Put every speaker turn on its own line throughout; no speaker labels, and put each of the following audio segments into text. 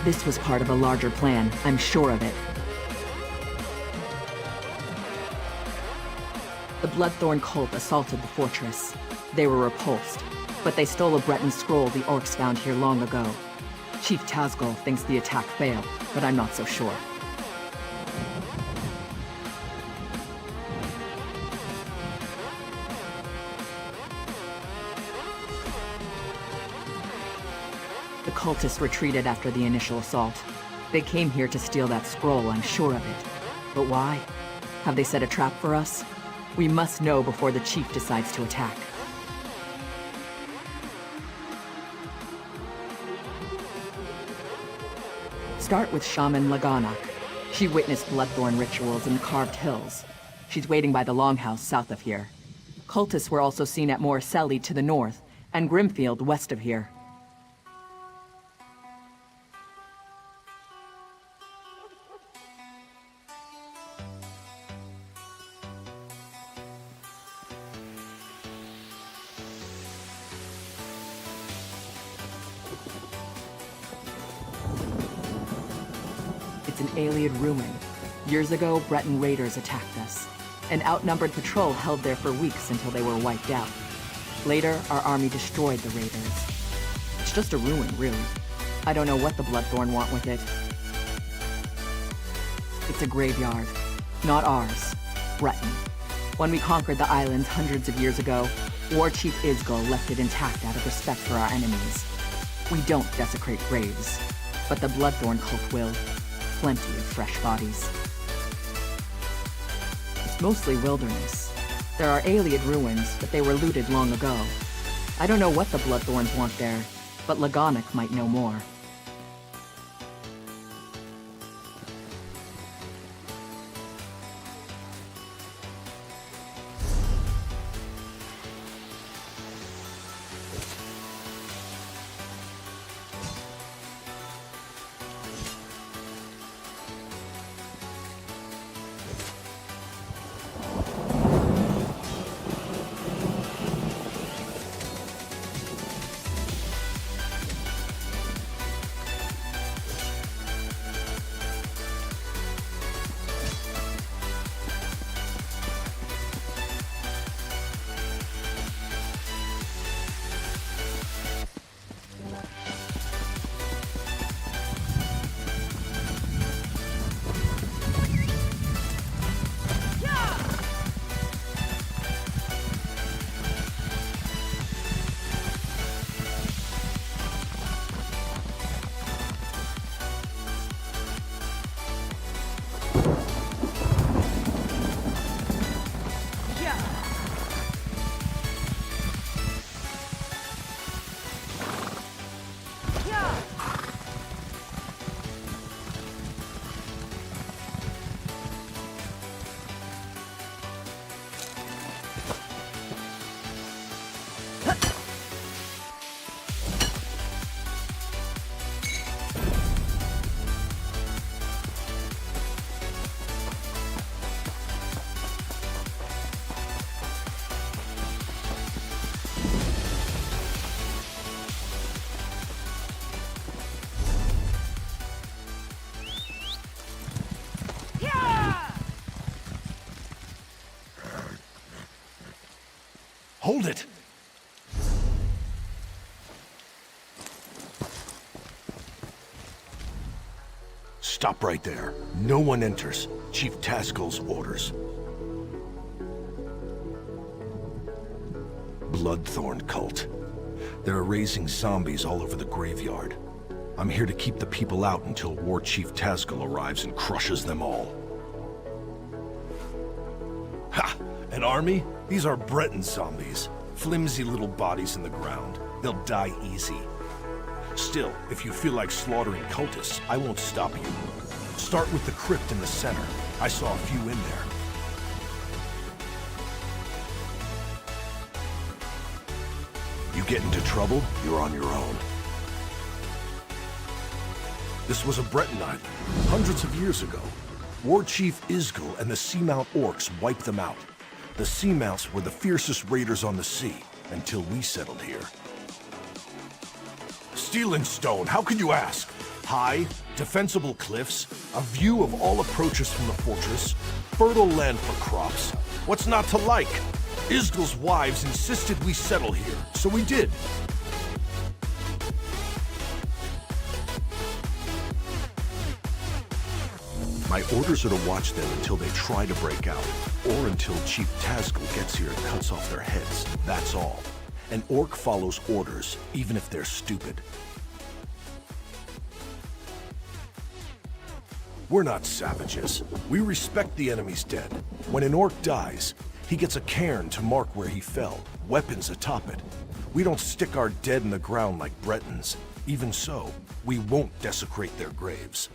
This was part of a larger plan, I'm sure of it. The Bloodthorn cult assaulted the fortress. They were repulsed, but they stole a Breton scroll the orcs found here long ago. Chief Tazgul thinks the attack failed, but I'm not so sure. The cultists retreated after the initial assault. They came here to steal that scroll, I'm sure of it. But why? Have they set a trap for us? We must know before the chief decides to attack. Start with Shaman Lagana. She witnessed Bloodthorn rituals in the Carved Hills. She's waiting by the Longhouse south of here. Cultists were also seen at Morcelli to the north, and Grimfield west of here. It's an Ayleid ruin. Years ago, Breton raiders attacked us. An outnumbered patrol held there for weeks until they were wiped out. Later, our army destroyed the raiders. It's just a ruin, really. I don't know what the Bloodthorn want with it. It's a graveyard. Not ours. Breton. When we conquered the islands hundreds of years ago, War Chief Isgul left it intact out of respect for our enemies. We don't desecrate graves, but the Bloodthorn cult will. Plenty of fresh bodies. It's mostly wilderness. There are Ayleid ruins, but they were looted long ago. I don't know what the Bloodthorns want there, but Lagonic might know more.
Hold it! Stop right there. No one enters. Chief Tazgul's orders. Bloodthorn cult. They're raising zombies all over the graveyard. I'm here to keep the people out until War Chief Tazgul arrives and crushes them all. Ha! An army? These are Breton zombies. Flimsy little bodies in the ground. They'll die easy. Still, if you feel like slaughtering cultists, I won't stop you. Start with the crypt in the center. I saw a few in there. You get into trouble, you're on your own. This was a Breton island, hundreds of years ago. War Chief Isgul and the Seamount orcs wiped them out. The Seamounts were the fiercest raiders on the sea, until we settled here. Stealing stone, how could you ask? High, defensible cliffs, a view of all approaches from the fortress, fertile land for crops. What's not to like? Isgil's wives insisted we settle here, so we did. My orders are to watch them until they try to break out, or until Chief Tazgul gets here and cuts off their heads. That's all. An orc follows orders, even if they're stupid. We're not savages. We respect the enemy's dead. When an orc dies, he gets a cairn to mark where he fell, weapons atop it. We don't stick our dead in the ground like Bretons. Even so, we won't desecrate their graves.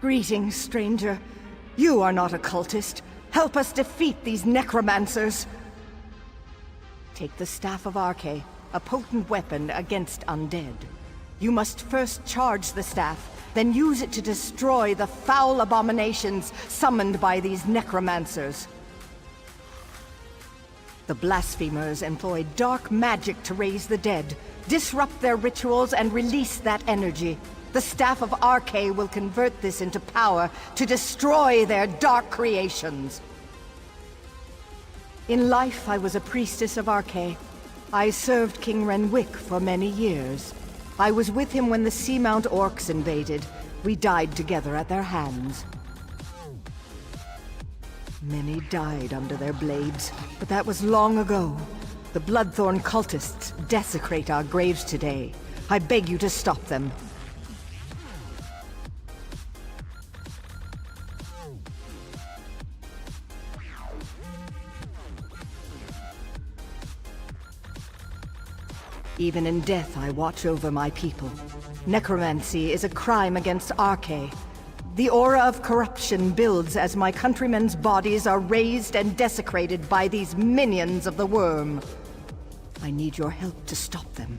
Greetings, stranger. You are not a cultist. Help us defeat these necromancers. Take the Staff of Arche, a potent weapon against undead. You must first charge the staff, then use it to destroy the foul abominations summoned by these necromancers. The blasphemers employ dark magic to raise the dead, disrupt their rituals, and release that energy. The Staff of Arche will convert this into power to destroy their dark creations. In life, I was a priestess of Arche. I served King Renwick for many years. I was with him when the Seamount Orcs invaded. We died together at their hands. Many died under their blades, but that was long ago. The Bloodthorn cultists desecrate our graves today. I beg you to stop them. Even in death, I watch over my people. Necromancy is a crime against Arche. The aura of corruption builds as my countrymen's bodies are raised and desecrated by these minions of the worm. I need your help to stop them.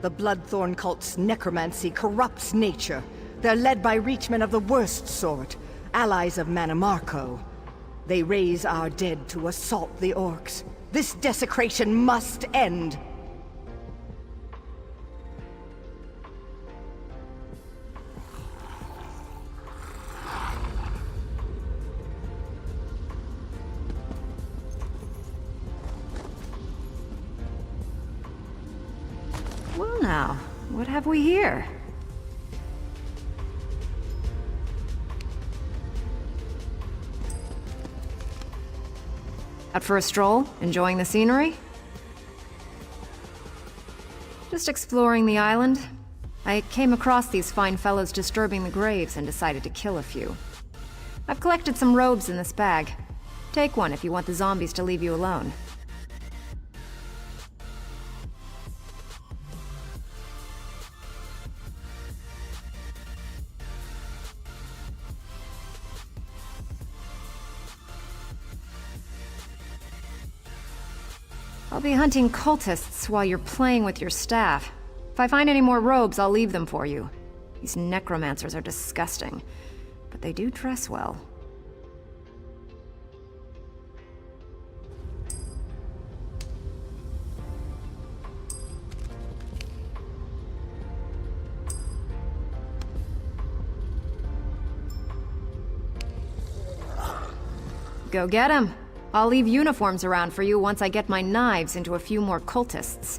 The Bloodthorn cult's necromancy corrupts nature. They're led by reachmen of the worst sort, allies of Manamarco. They raise our dead to assault the orcs. This desecration must end!
Well now, what have we here? Out for a stroll? Enjoying the scenery? Just exploring the island. I came across these fine fellows disturbing the graves and decided to kill a few. I've collected some robes in this bag. Take one if you want the zombies to leave you alone. I'll be hunting cultists while you're playing with your staff. If I find any more robes, I'll leave them for you. These necromancers are disgusting, but they do dress well. Go get 'em! I'll leave uniforms around for you once I get my knives into a few more cultists.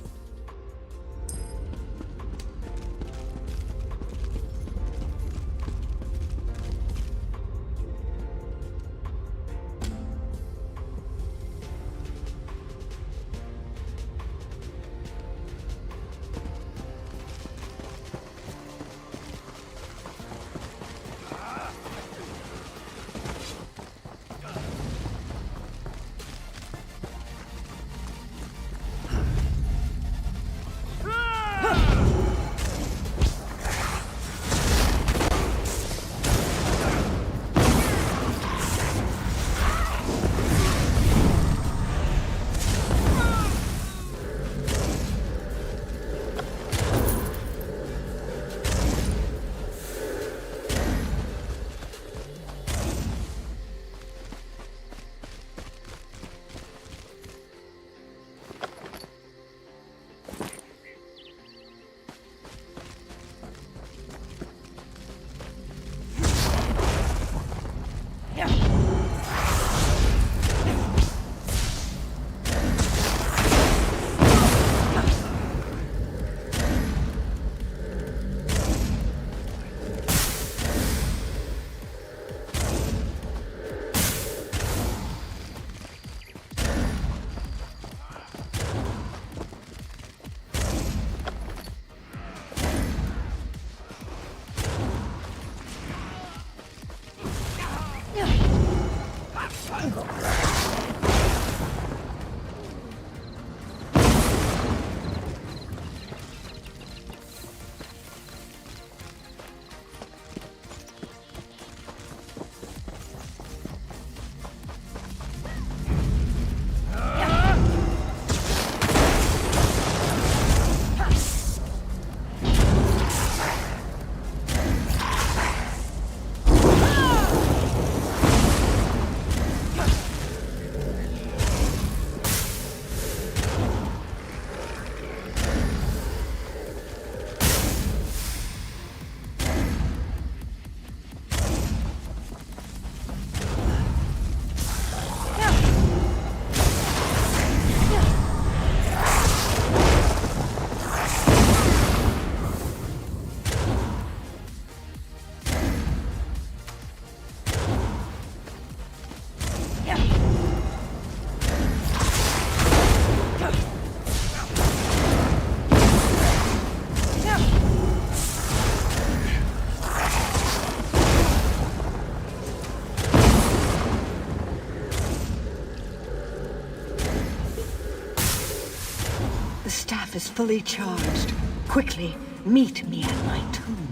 The staff is fully charged. Quickly, meet me at my tomb.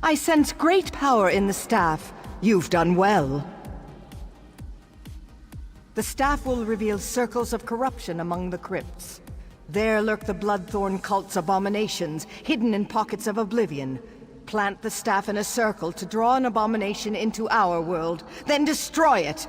I sense great power in the staff. You've done well. The staff will reveal circles of corruption among the crypts. There lurk the Bloodthorn cult's abominations, hidden in pockets of oblivion. Plant the staff in a circle to draw an abomination into our world, then destroy it!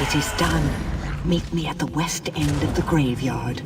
It is done. Meet me at the west end of the graveyard.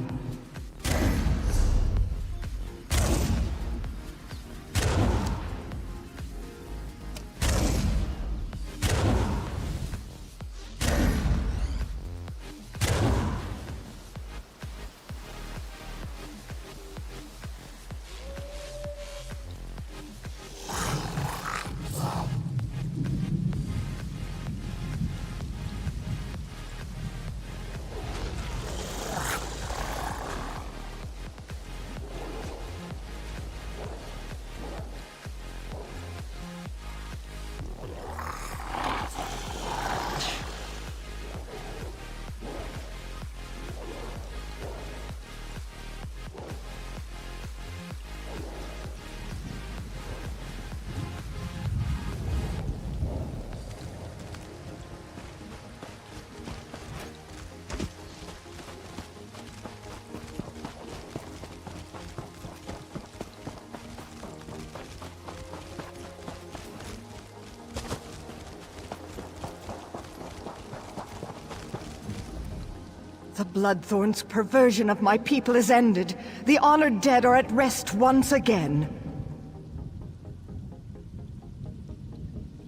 The Bloodthorn's perversion of my people is ended. The honored dead are at rest once again.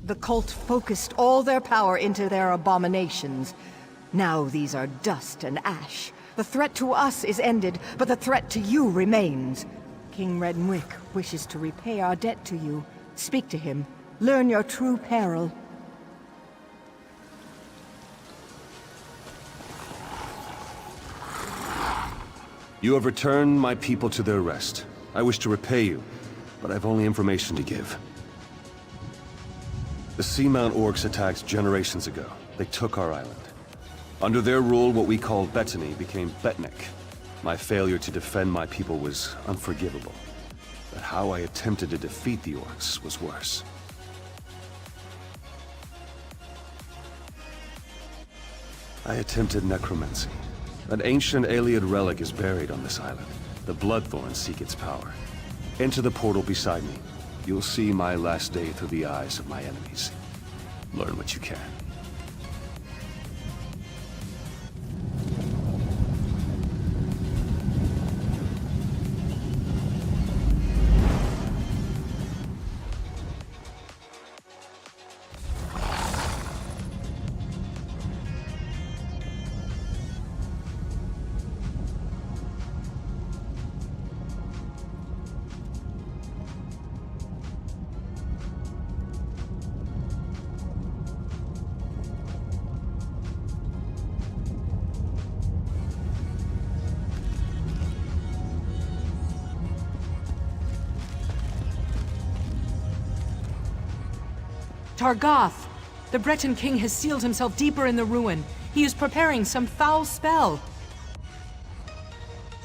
The cult focused all their power into their abominations. Now these are dust and ash. The threat to us is ended, but the threat to you remains. King Betnikh wishes to repay our debt to you. Speak to him. Learn your true peril.
You have returned my people to their rest. I wish to repay you, but I have only information to give. The Seamount orcs attacked generations ago. They took our island. Under their rule, what we called Betnikh became Betnikh. My failure to defend my people was unforgivable. But how I attempted to defeat the orcs was worse. I attempted necromancy. An ancient Ayleid relic is buried on this island. The Bloodthorns seek its power. Enter the portal beside me. You'll see my last day through the eyes of my enemies. Learn what you can.
Targoth! The Breton king has sealed himself deeper in the ruin. He is preparing some foul spell.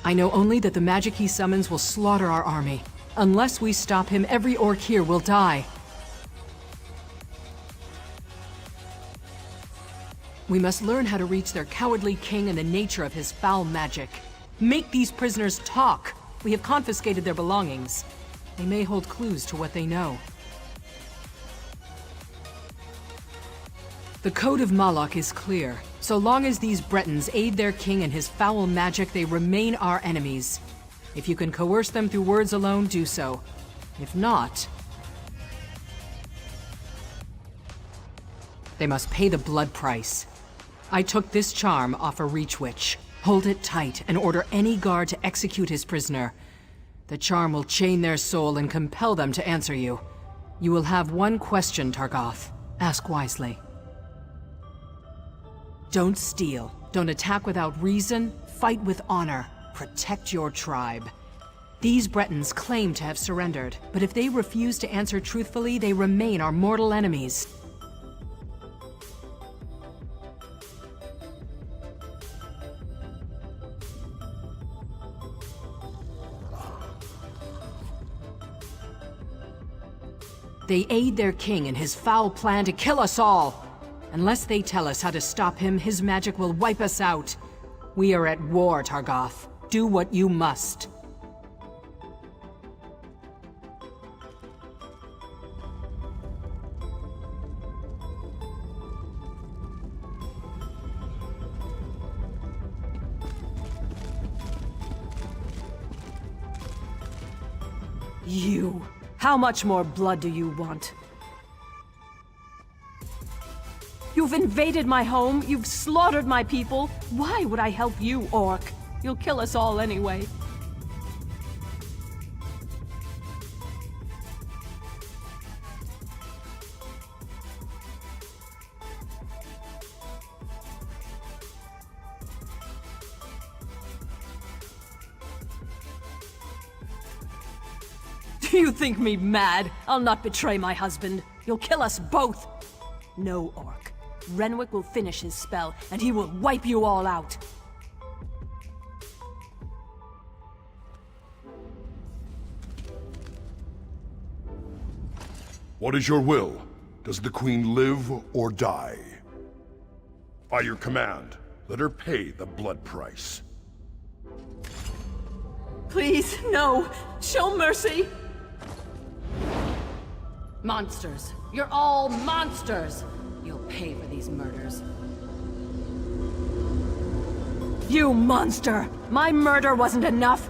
I know only that the magic he summons will slaughter our army. Unless we stop him, every orc here will die. We must learn how to reach their cowardly king and the nature of his foul magic. Make these prisoners talk. We have confiscated their belongings. They may hold clues to what they know. The Code of Malak is clear. So long as these Bretons aid their king and his foul magic, they remain our enemies. If you can coerce them through words alone, do so. If not, they must pay the blood price. I took this charm off a Reach Witch. Hold it tight and order any guard to execute his prisoner. The charm will chain their soul and compel them to answer you. You will have one question, Targoth. Ask wisely. Don't steal. Don't attack without reason. Fight with honor. Protect your tribe. These Bretons claim to have surrendered, but if they refuse to answer truthfully, they remain our mortal enemies. They aid their king in his foul plan to kill us all. Unless they tell us how to stop him, his magic will wipe us out. We are at war, Targoth. Do what you must.
You. How much more blood do you want? You've invaded my home, you've slaughtered my people. Why would I help you, Orc? You'll kill us all anyway. Do you think me mad? I'll not betray my husband. You'll kill us both. No, Orc. Renwick will finish his spell, and he will wipe you all out.
What is your will? Does the Queen live or die? By your command, let her pay the blood price.
Please, no. Show mercy. Monsters. You're all monsters. You'll pay for these murders. You monster! My murder wasn't enough!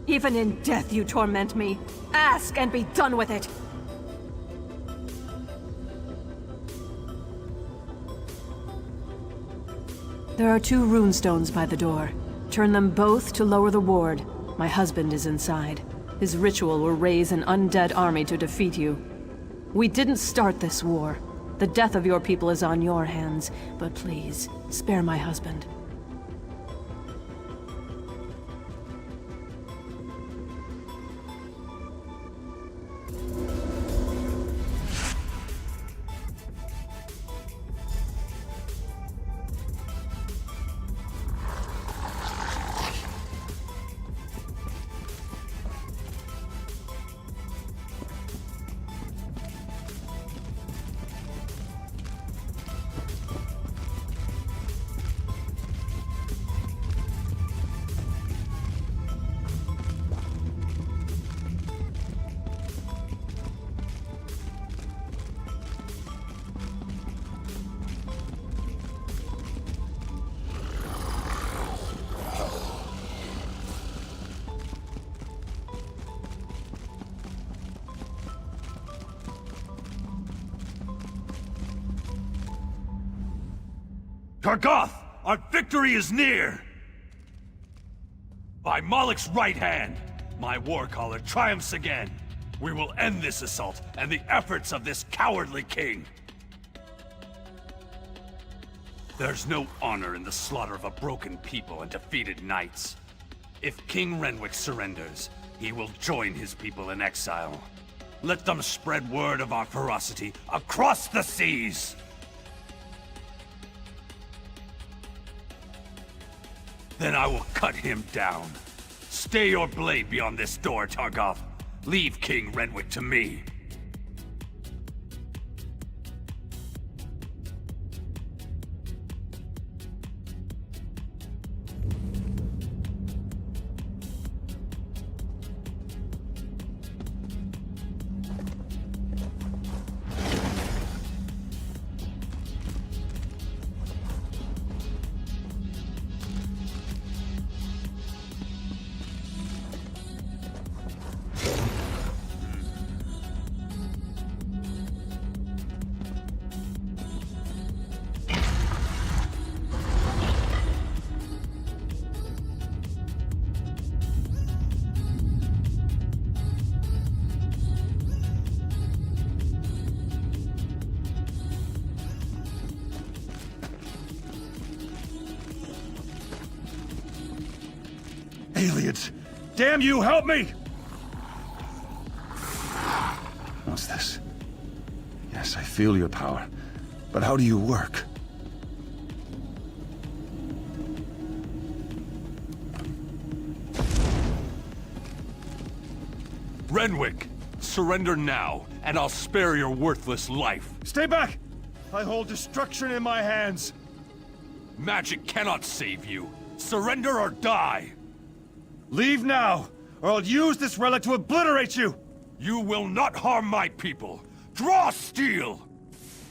Even in death you torment me. Ask and be done with it! There are 2 runestones by the door. Turn them both to lower the ward. My husband is inside. His ritual will raise an undead army to defeat you. We didn't start this war. The death of your people is on your hands, but please, spare my husband.
Targoth, our victory is near! By Malek's right hand, my warcaller triumphs again. We will end this assault and the efforts of this cowardly king. There's no honor in the slaughter of a broken people and defeated knights. If King Renwick surrenders, he will join his people in exile. Let them spread word of our ferocity across the seas! Then I will cut him down. Stay your blade beyond this door, Targoth. Leave King Renwick to me.
Aliens! Damn you, help me!
What's this? Yes, I feel your power. But how do you work?
Renwick, surrender now, and I'll spare your worthless life.
Stay back! I hold destruction in my hands!
Magic cannot save you. Surrender or die!
Leave now, or I'll use this relic to obliterate you!
You will not harm my people! Draw steel!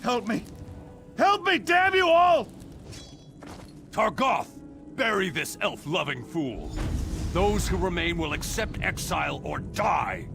Help me! Help me, damn you all!
Targoth, bury this elf-loving fool. Those who remain will accept exile or die.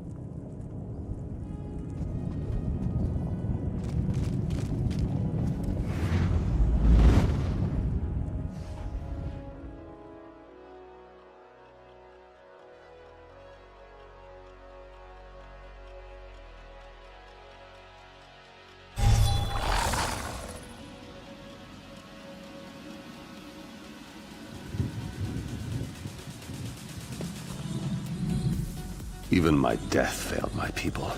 Even my death failed my people.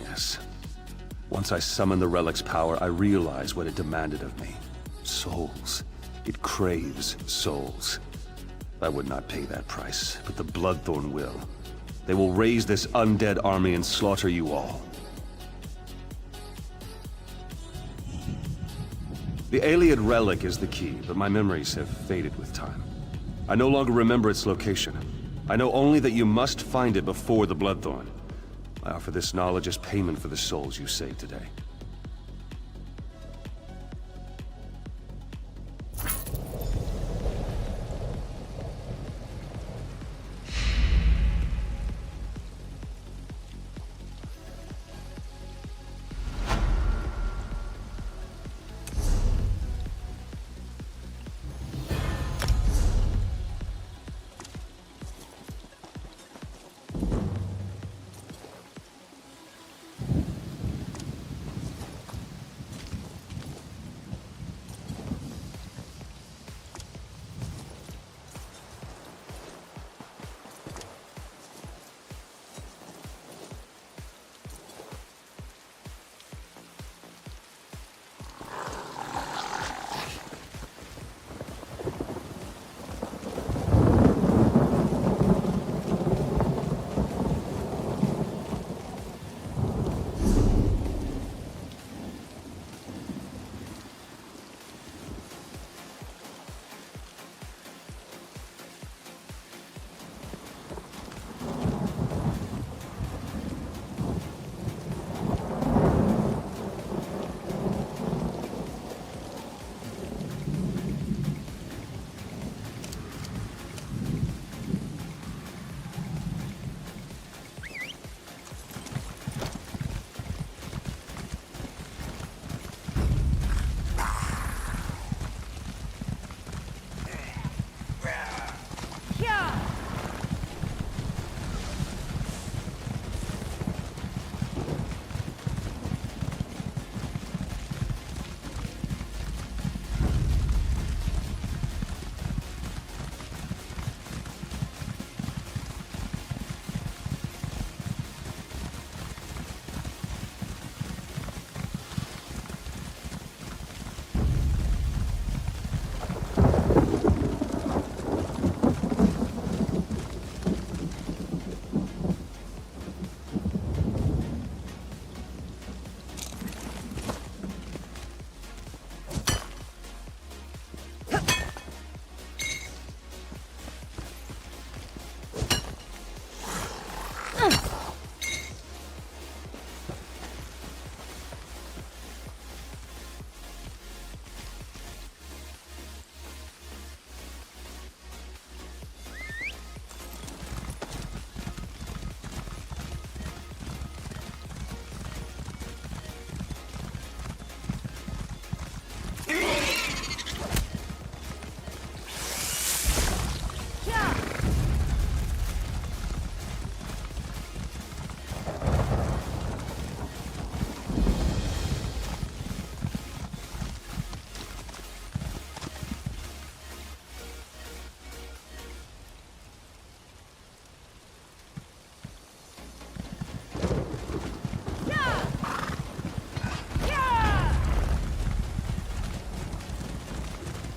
Yes. Once I summoned the relic's power, I realized what it demanded of me. Souls. It craves souls. I would not pay that price, but the Bloodthorn will. They will raise this undead army and slaughter you all. The Ayleid relic is the key, but my memories have faded with time. I no longer remember its location. I know only that you must find it before the Bloodthorn. I offer this knowledge as payment for the souls you saved today.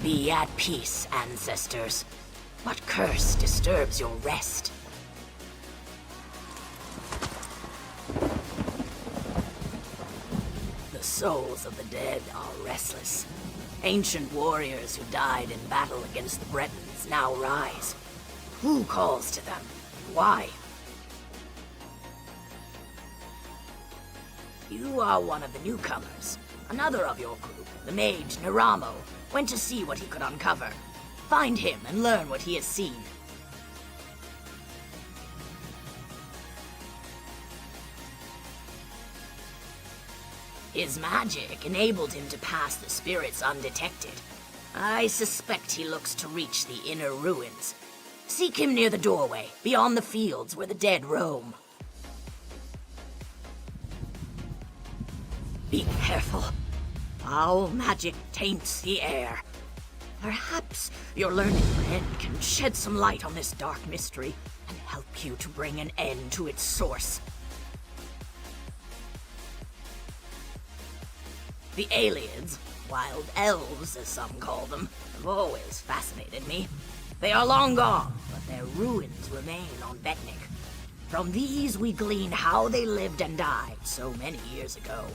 Be at peace, ancestors. What curse disturbs your rest? The souls of the dead are restless. Ancient warriors who died in battle against the Bretons now rise. Who calls to them? Why? You are one of the newcomers. Another of your group, the mage Naramo, went to see what he could uncover. Find him and learn what he has seen. His magic enabled him to pass the spirits undetected. I suspect he looks to reach the inner ruins. Seek him near the doorway, beyond the fields where the dead roam. Be careful. Foul magic taints the air. Perhaps your learned friend can shed some light on this dark mystery and help you to bring an end to its source. The aliens, wild elves as some call them, have always fascinated me. They are long gone, but their ruins remain on Betnikh. From these we glean how they lived and died so many years ago.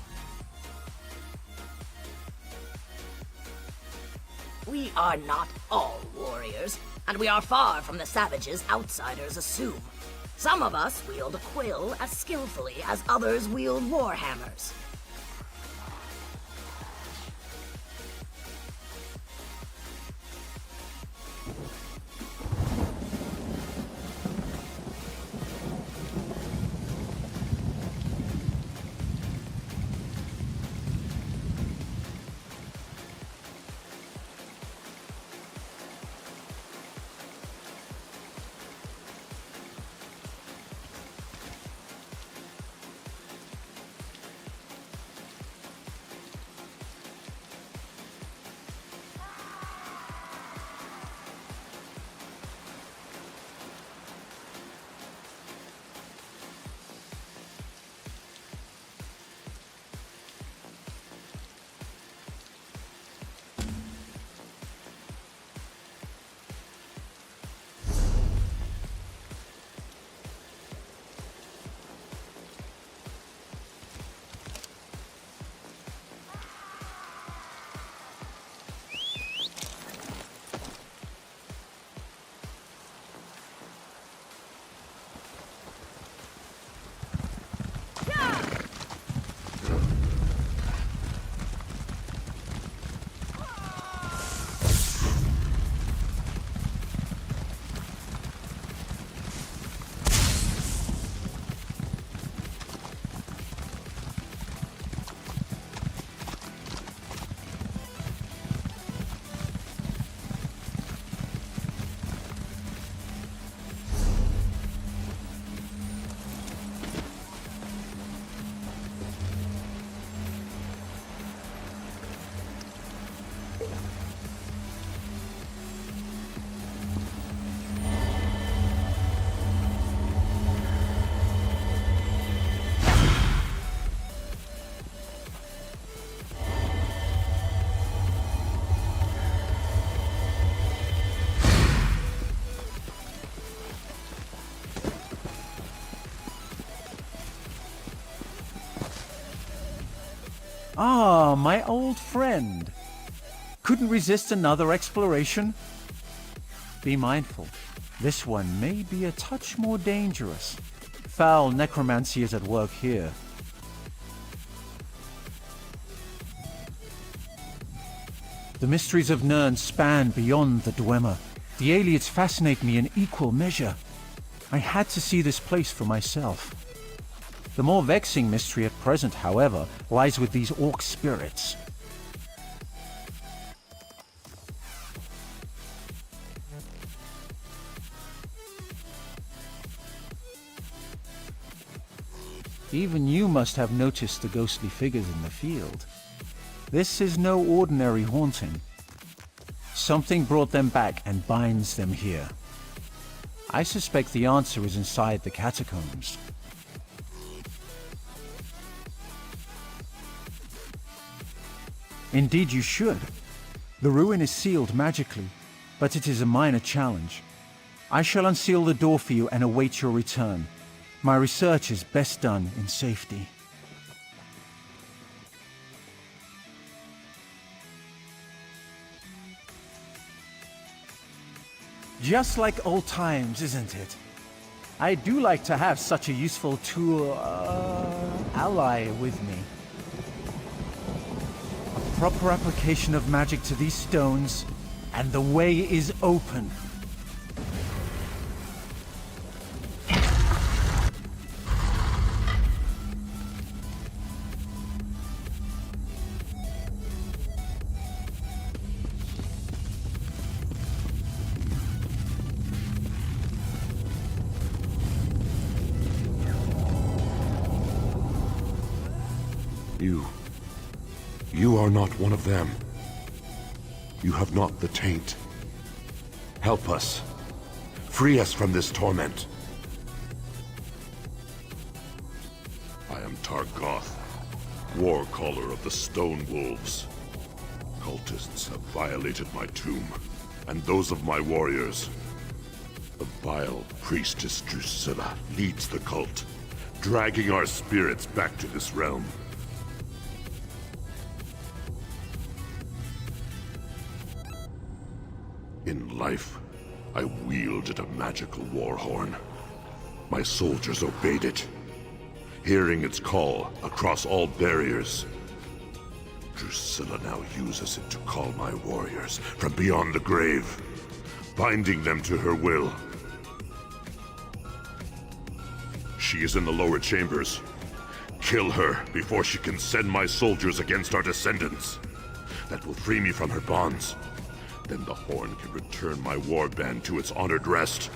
We are not all warriors, and we are far from the savages outsiders assume. Some of us wield a quill as skillfully as others wield warhammers.
Ah, my old friend. Couldn't resist another exploration? Be mindful. This one may be a touch more dangerous. Foul necromancy is at work here. The mysteries of Nirn span beyond the Dwemer. The Ayleids fascinate me in equal measure. I had to see this place for myself. The more vexing mystery at present, however, lies with these orc spirits. Even you must have noticed the ghostly figures in the field. This is no ordinary haunting. Something brought them back and binds them here. I suspect the answer is inside the catacombs. Indeed you should. The ruin is sealed magically, but it is a minor challenge. I shall unseal the door for you and await your return. My research is best done in safety. Just like old times, isn't it? I do like to have such a useful tool, ally with me. proper application of magic to these stones, and the way is open.
You are not one of them. You have not the taint. Help us. Free us from this torment.
I am Targoth, war caller of the Stone Wolves. Cultists have violated my tomb, and those of my warriors. The vile priestess Drusilla leads the cult, dragging our spirits back to this realm. In life, I wielded a magical war horn. My soldiers obeyed it, hearing its call across all barriers. Drusilla now uses it to call my warriors from beyond the grave, binding them to her will. She is in the lower chambers. Kill her before she can send my soldiers against our descendants. That will free me from her bonds. Then the horn can return my warband to its honored rest.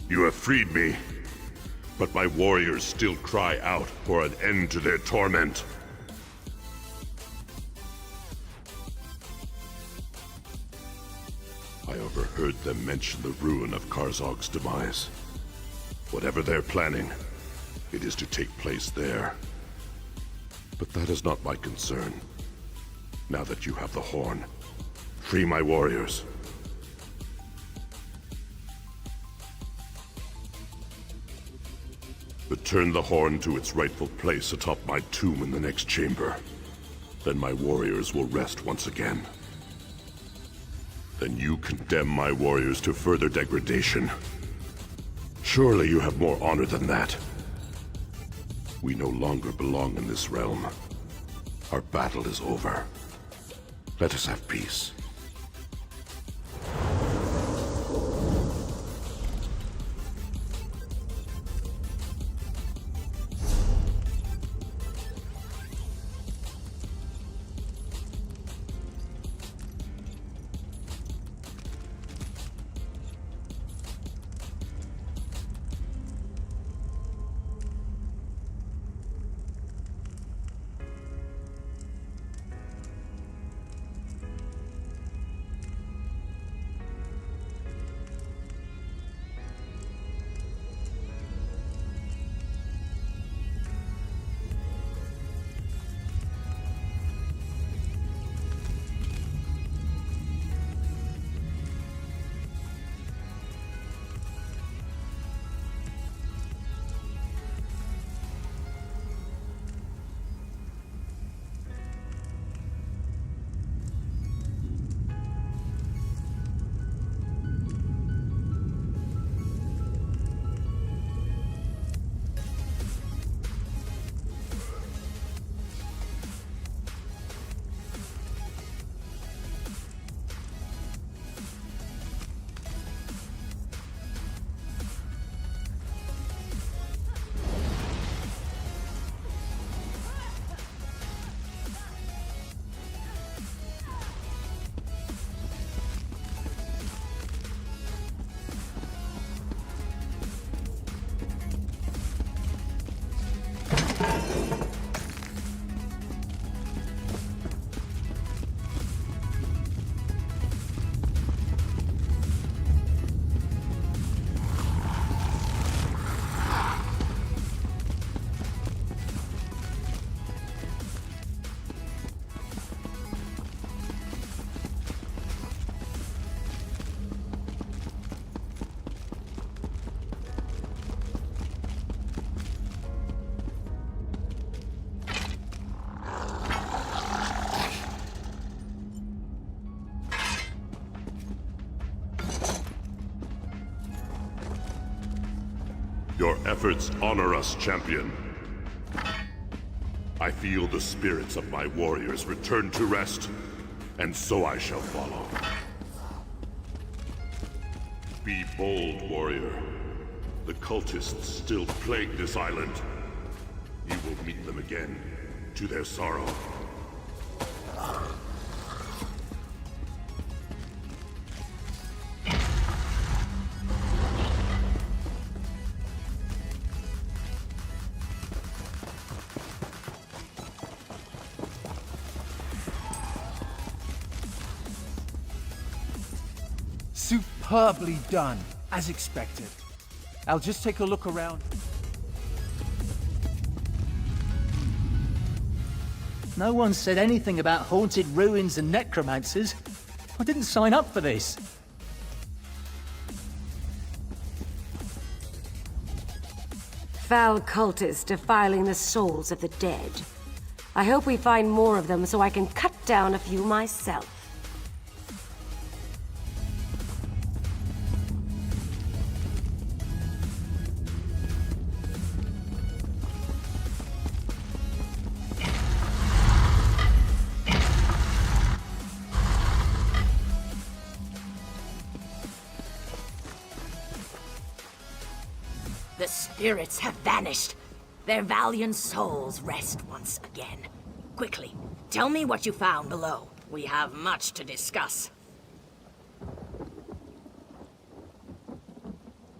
You have freed me, but my warriors still cry out for an end to their torment. I overheard them mention the ruin of Karzog's demise. Whatever they're planning, it is to take place there. But that is not my concern. Now that you have the horn, free my warriors. Return the horn to its rightful place atop my tomb in the next chamber. Then my warriors will rest once again. Then you condemn my warriors to further degradation. Surely you have more honor than that. We no longer belong in this realm. Our battle is over. Let us have peace. Your efforts honor us, champion. I feel the spirits of my warriors return to rest, and so I shall follow. Be bold, warrior. The cultists still plague this island. You will meet them again, to their sorrow.
Superbly done, as expected. I'll just take a look around.
No one said anything about haunted ruins and necromancers. I didn't sign up for this.
Foul cultists defiling the souls of the dead. I hope we find more of them so I can cut down a few myself.
The spirits have vanished. Their valiant souls rest once again. Quickly, tell me what you found below. We have much to discuss.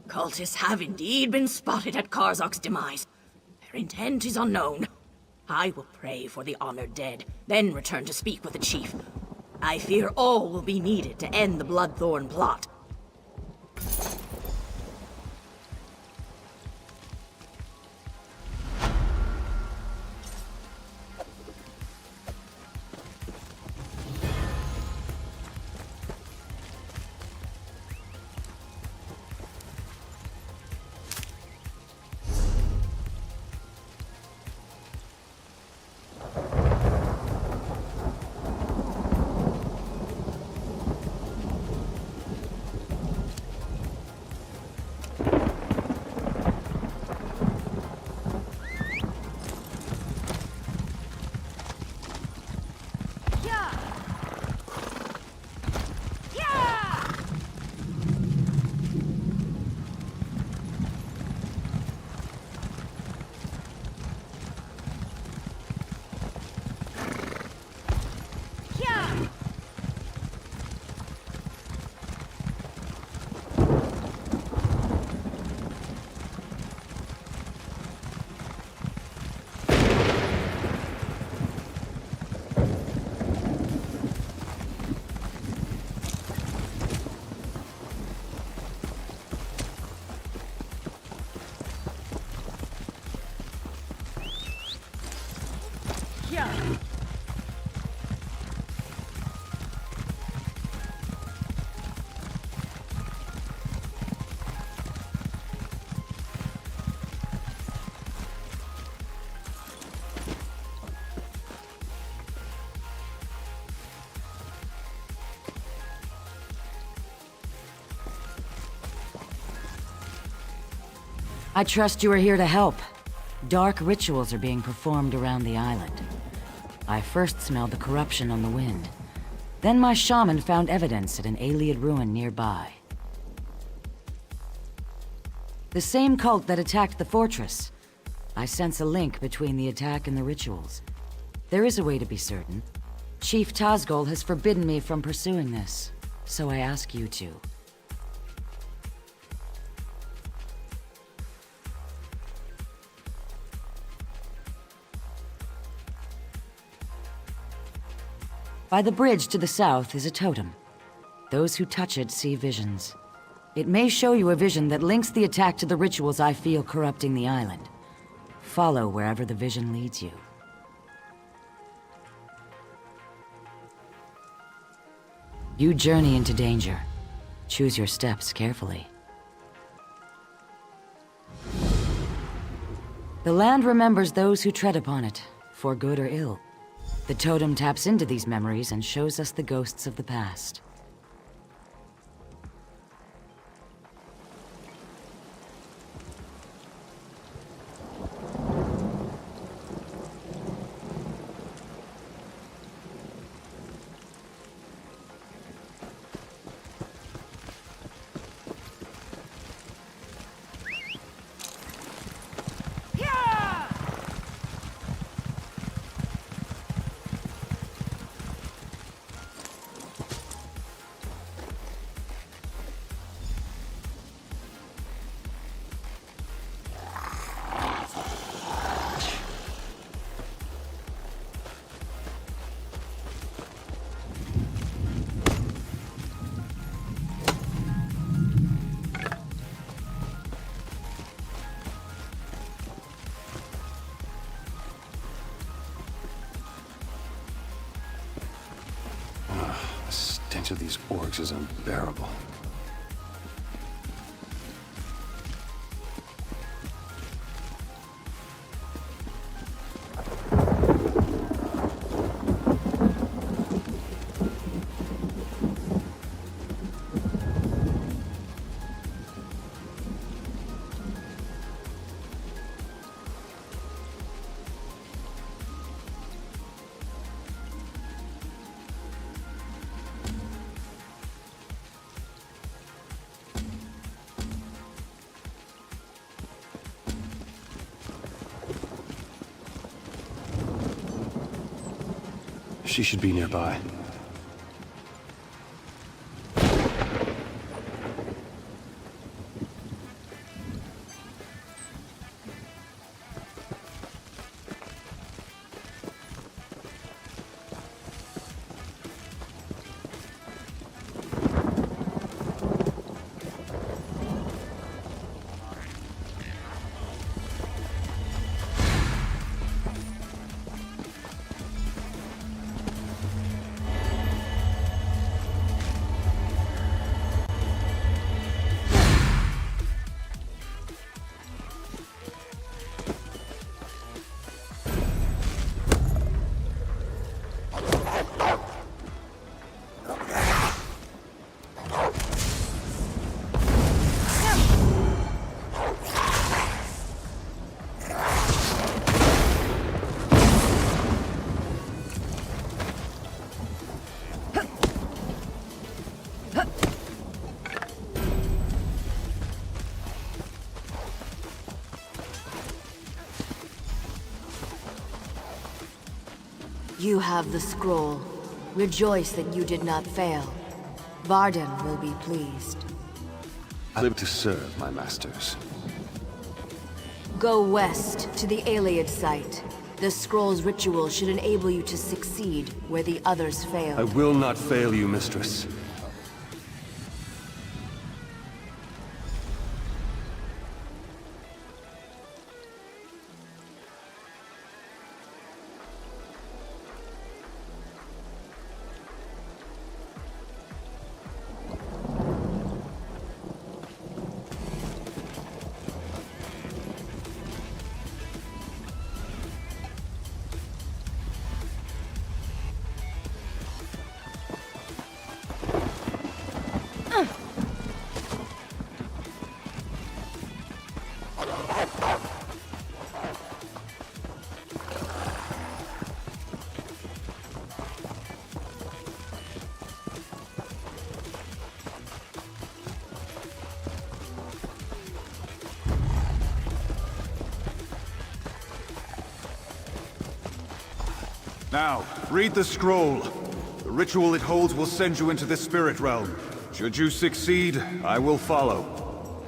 Cultists have indeed been spotted at Karzok's demise. Their intent is unknown. I will pray for the honored dead, then return to speak with the chief. I fear all will be needed to end the Bloodthorn plot.
I trust you are here to help. Dark rituals are being performed around the island. I first smelled the corruption on the wind. Then my shaman found evidence at an Ayleid ruin nearby. The same cult that attacked the fortress. I sense a link between the attack and the rituals. There is a way to be certain. Chief Tazgol has forbidden me from pursuing this, so I ask you to. By the bridge to the south is a totem. Those who touch it see visions. It may show you a vision that links the attack to the rituals I feel corrupting the island. Follow wherever the vision leads you. You journey into danger. Choose your steps carefully. The land remembers those who tread upon it, for good or ill. The totem taps into these memories and shows us the ghosts of the past.
The stench of these orcs is unbearable. She should be nearby.
You have the scroll. Rejoice that you did not fail. Varden will be pleased.
I live to serve my masters.
Go west to the Iliad site. The scroll's ritual should enable you to succeed where the others fail.
I will not fail you, mistress.
Now, read the scroll. The ritual it holds will send you into the spirit realm. Should you succeed, I will follow.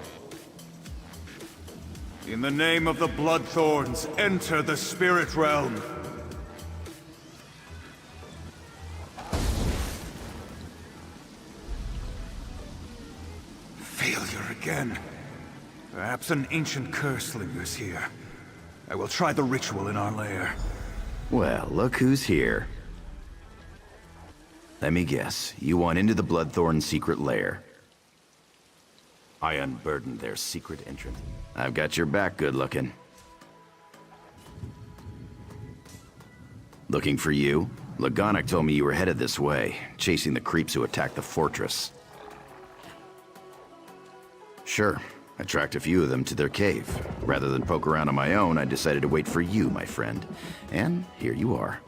In the name of the Bloodthorns, enter the spirit realm. Failure again. Perhaps an ancient curse lingers here. I will try the ritual in our lair.
Well, look who's here. Let me guess, you want into the Bloodthorn secret lair. I unburdened their secret entrance. I've got your back, good looking. Looking for you? Lagonic told me you were headed this way, chasing the creeps who attacked the fortress. Sure, I tracked a few of them to their cave. Rather than poke around on my own, I decided to wait for you, my friend. And here you are.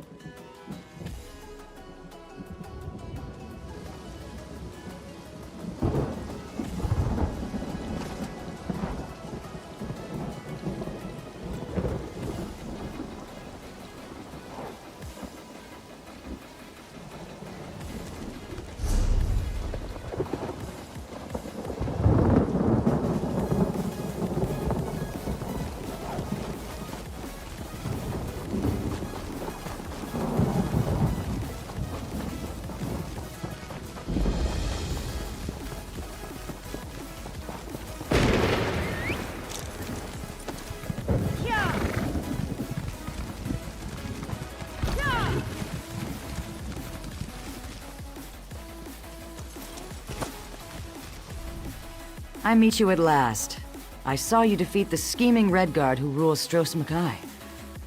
I meet you at last. I saw you defeat the scheming Redguard who rules Stros Mackay.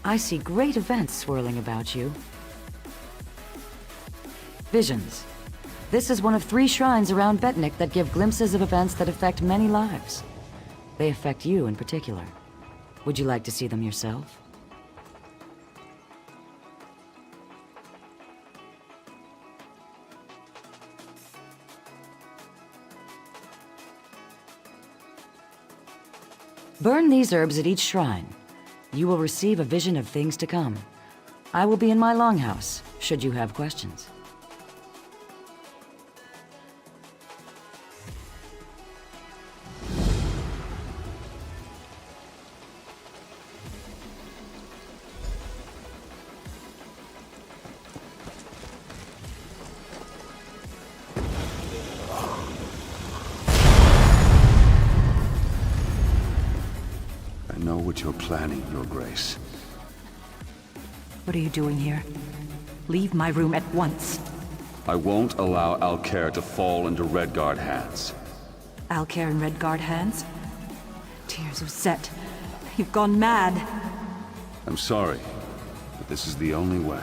I see great events swirling about you. Visions. This is one of 3 shrines around Betnikh that give glimpses of events that affect many lives. They affect you in particular. Would you like to see them yourself? Burn these herbs at each shrine. You will receive a vision of things to come. I will be in my longhouse, should you have questions.
I know what you're planning, Your Grace.
What are you doing here? Leave my room at once.
I won't allow Alcair to fall into Redguard hands.
Alcair in Redguard hands? Tears of Set. You've gone mad.
I'm sorry, but this is the only way.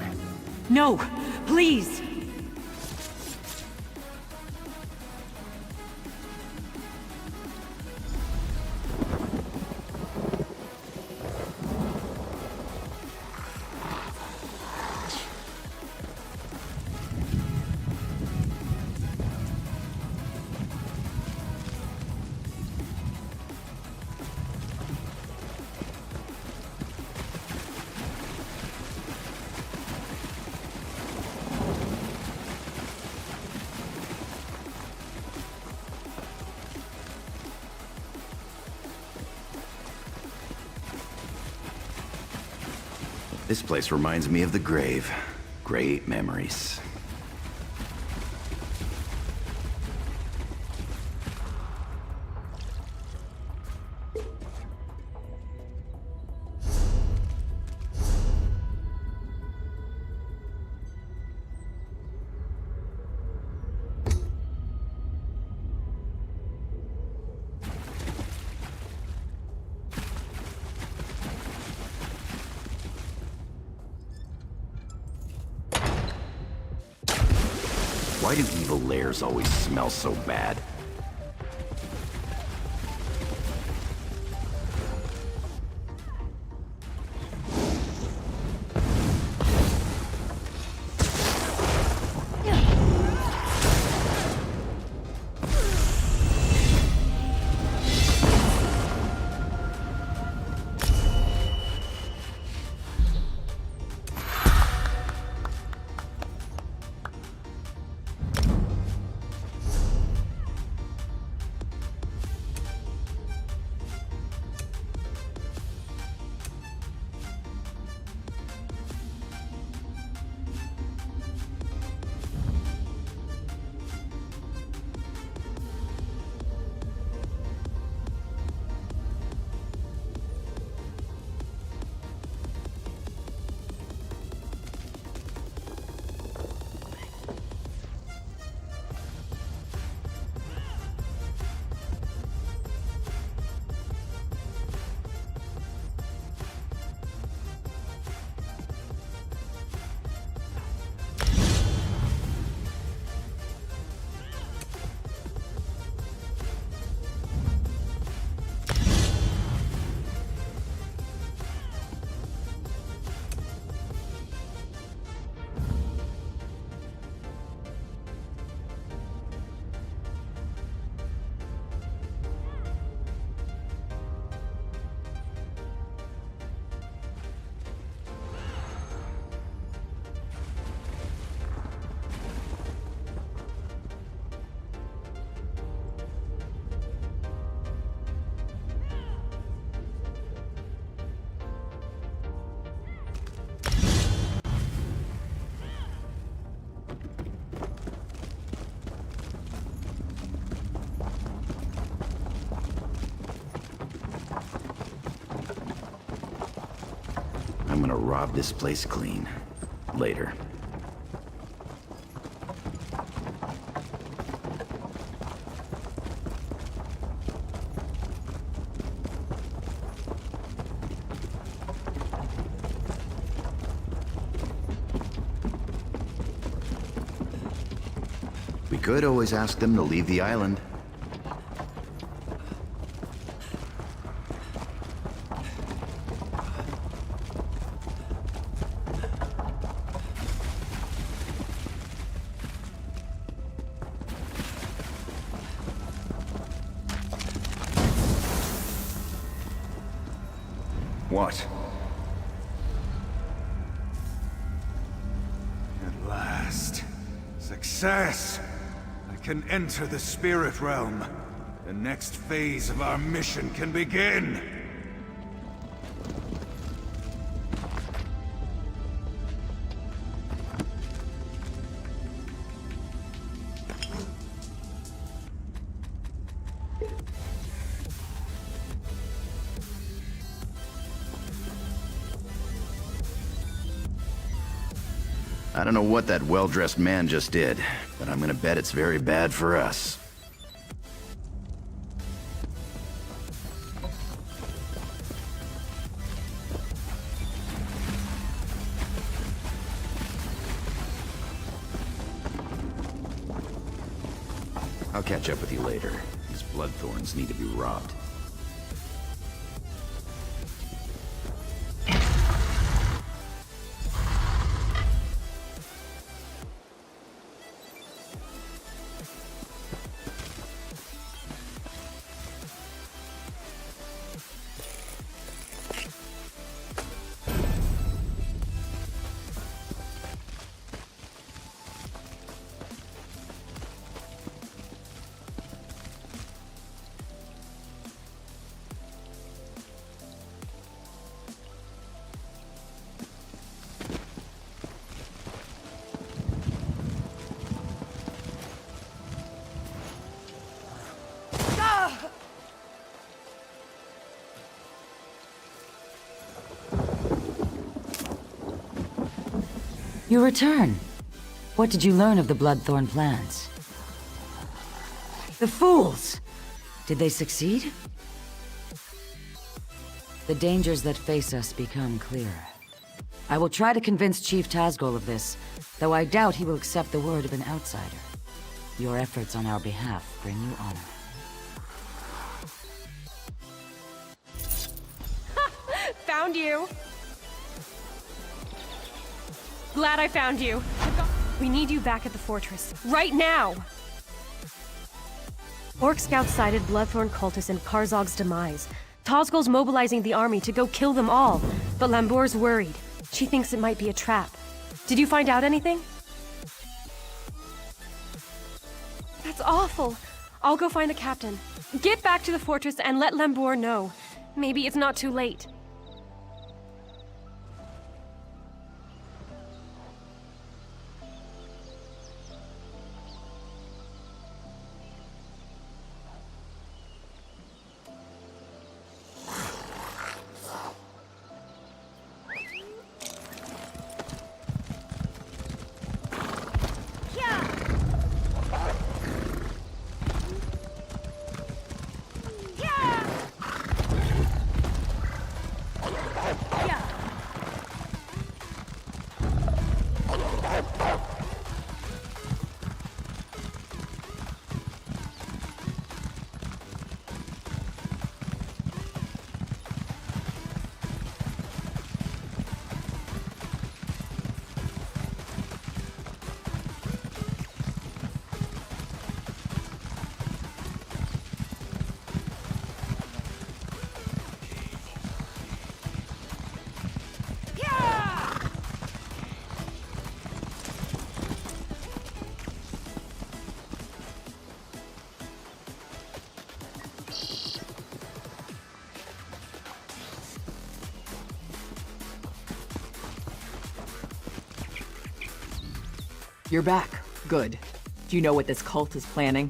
No! Please!
This place reminds me of the grave. Great memories. Why do evil lairs always smell so bad? I'm gonna rob this place clean. Later. We could always ask them to leave the island. What?
At last. Success! I can enter the spirit realm. The next phase of our mission can begin!
I don't know what that well-dressed man just did, but I'm gonna bet it's very bad for us. I'll catch up with you later. These bloodthorns need to be robbed.
You return. What did you learn of the Bloodthorn plans? The fools! Did they succeed? The dangers that face us become clearer. I will try to convince Chief Tazgol of this, though I doubt he will accept the word of an outsider. Your efforts on our behalf bring you honor.
Found you! Glad I found you. We need you back at the fortress. Right now! Orc scouts sighted Bloodthorn cultists and Karzog's demise. Tazgol's mobilizing the army to go kill them all, but Lambour's worried. She thinks it might be a trap. Did you find out anything? That's awful. I'll go find the captain. Get back to the fortress and let Lambour know. Maybe it's not too late.
You're back. Good. Do you know what this cult is planning?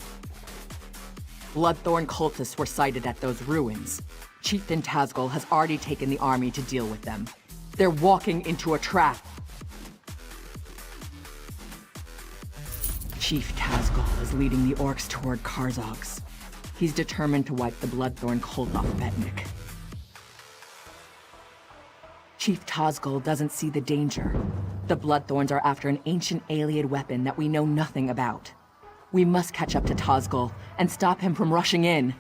Bloodthorn cultists were sighted at those ruins. Chieftain Tazgol has already taken the army to deal with them. They're walking into a trap. Chief Tazgol is leading the orcs toward Karzog's. He's determined to wipe the Bloodthorn cult off Betnikh. Chief Tazgol doesn't see the danger. The Bloodthorns are after an ancient Ayleid weapon that we know nothing about. We must catch up to Tazgol and stop him from rushing in.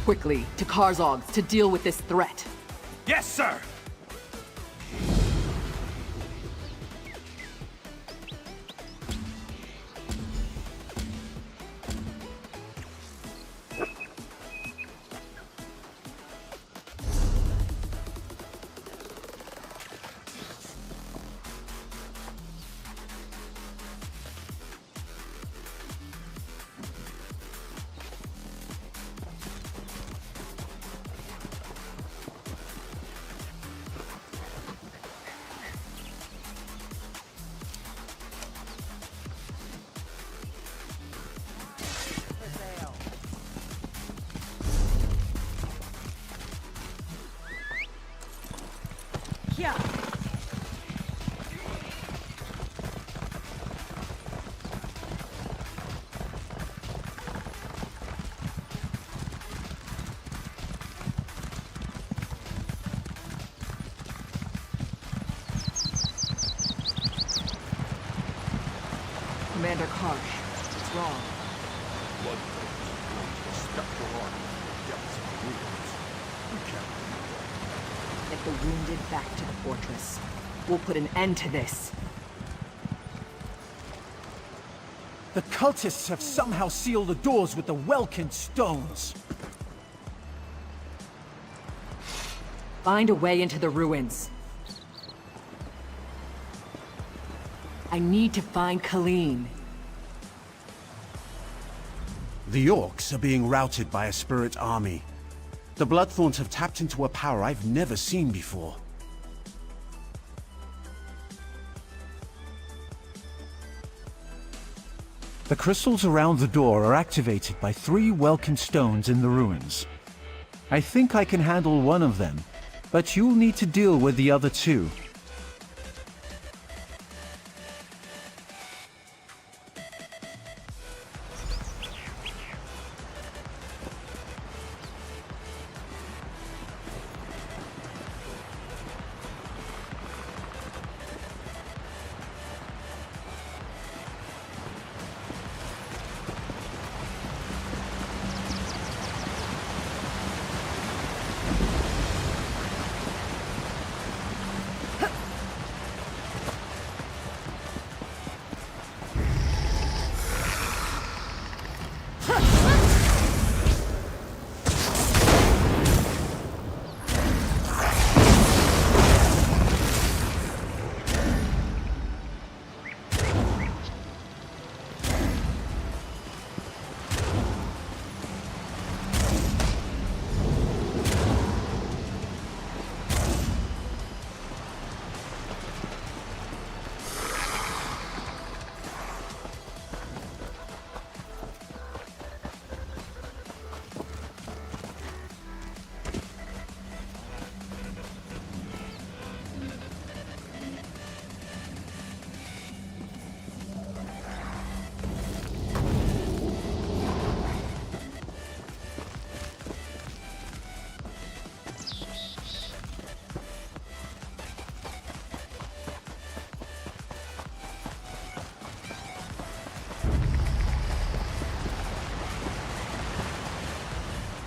Quickly, to Karzog's to deal with this threat.
Yes, sir!
Yeah.
Commander Karsh, what's wrong? Get the wounded back to the fortress. We'll put an end to this.
The cultists have somehow sealed the doors with the Welkin stones.
Find a way into the ruins. I need to find Colleen.
The orcs are being routed by a spirit army. The Bloodthorns have tapped into a power I've never seen before. The crystals around the door are activated by 3 welcome stones in the ruins. I think I can handle one of them, but you'll need to deal with the other 2.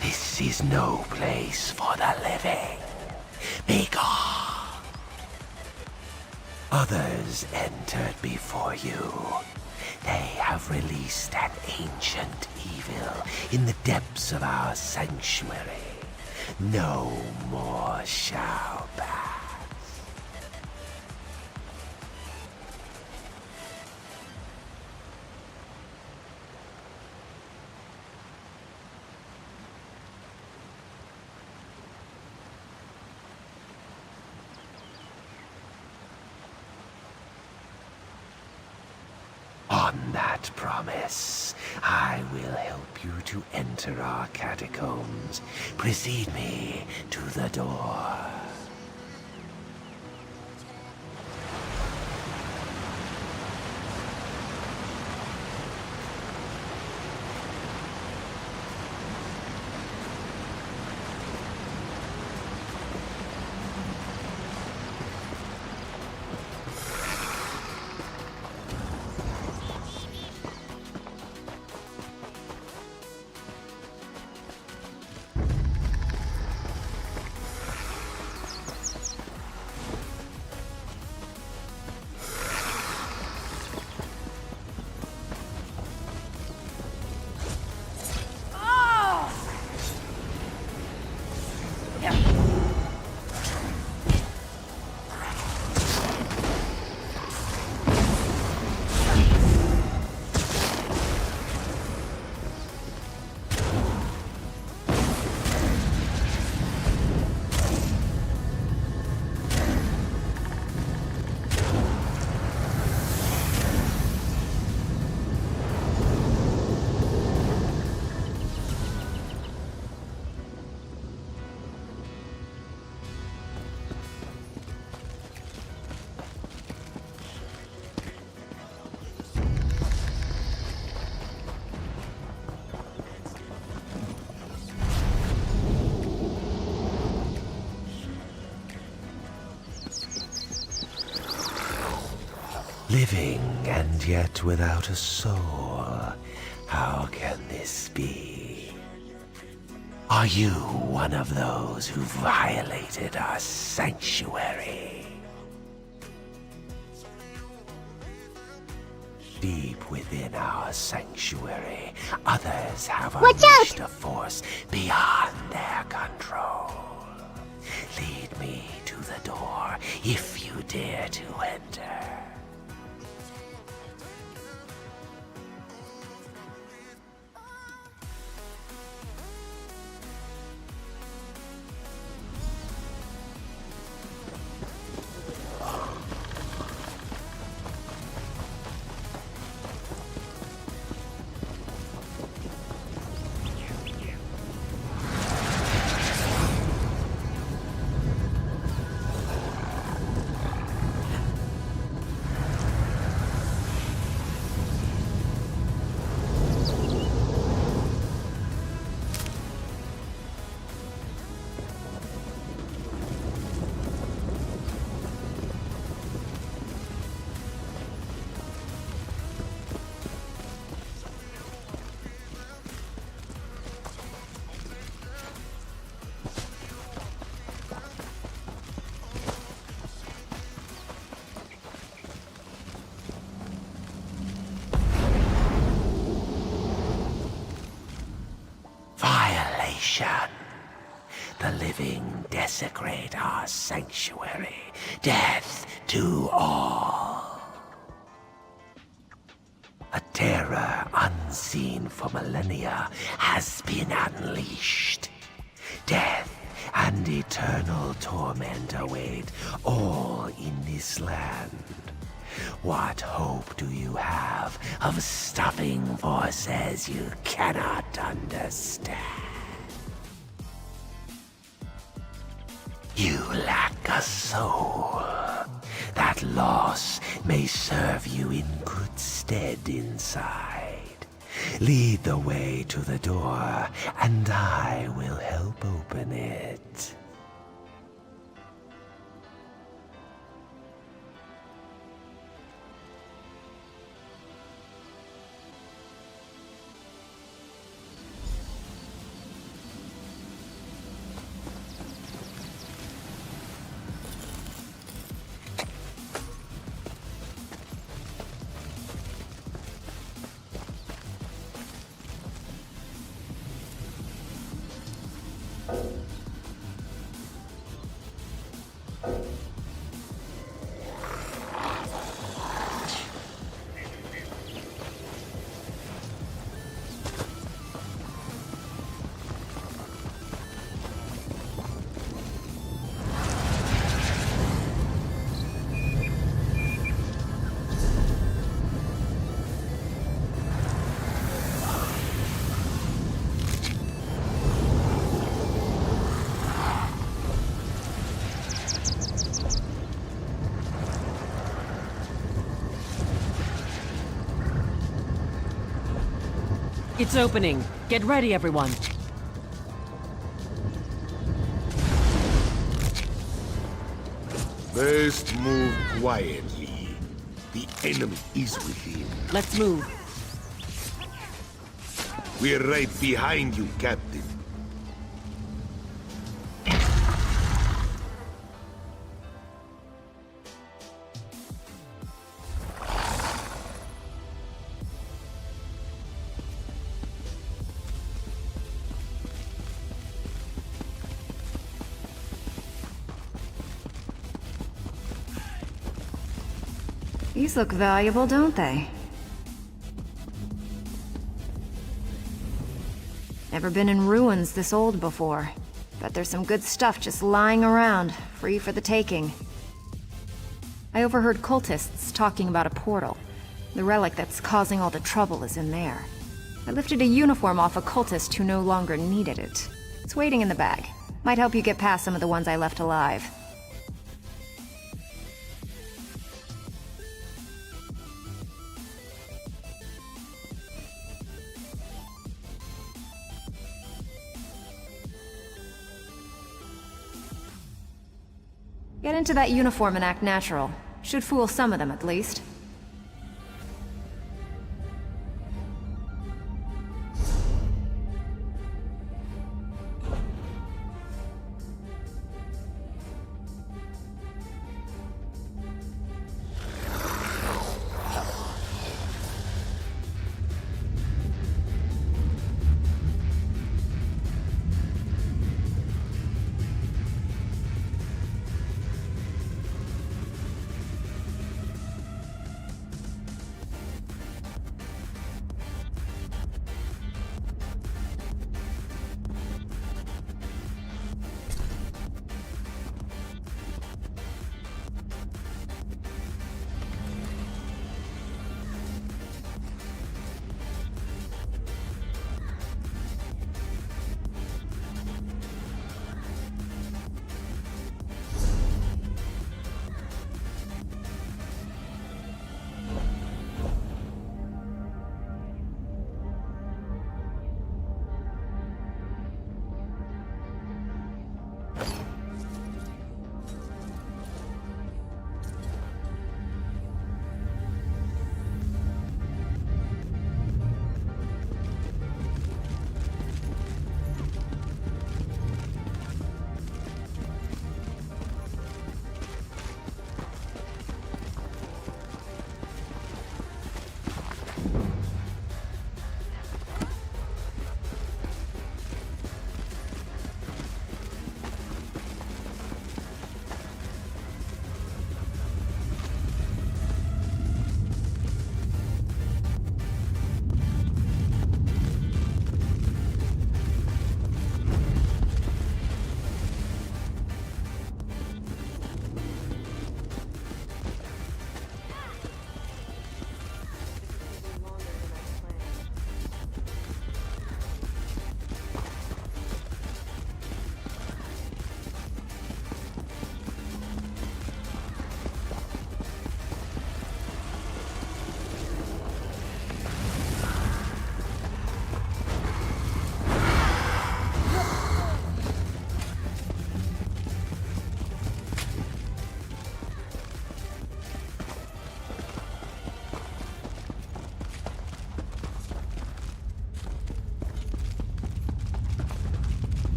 This is no place for the living. Begone! Others entered before you. They have released an ancient evil in the depths of our sanctuary. No more shall pass. On that promise, I will help you to enter our catacombs. Precede me to the door. Living and yet without a soul. How can this be? Are you one of those who violated our sanctuary? Deep within our sanctuary, others have unleashed a force beyond their control. Lead me to the door if you dare to enter. abomination. The living desecrate our sanctuary. Death to all. A terror unseen for millennia has been unleashed. Death and eternal torment await all in this land. What hope do you have of stopping forces you cannot understand? You lack a soul. That loss may serve you in good stead inside. Lead the way to the door, and I will help open it.
It's opening. Get ready, everyone.
Best move quietly. The enemy is within.
Let's move.
We're right behind you, Captain.
These look valuable, don't they? Never been in ruins this old before. Bet there's some good stuff just lying around, free for the taking. I overheard cultists talking about a portal. The relic that's causing all the trouble is in there. I lifted a uniform off a cultist who no longer needed it. It's waiting in the bag. Might help you get past some of the ones I left alive. Get into that uniform and act natural. Should fool some of them, at least.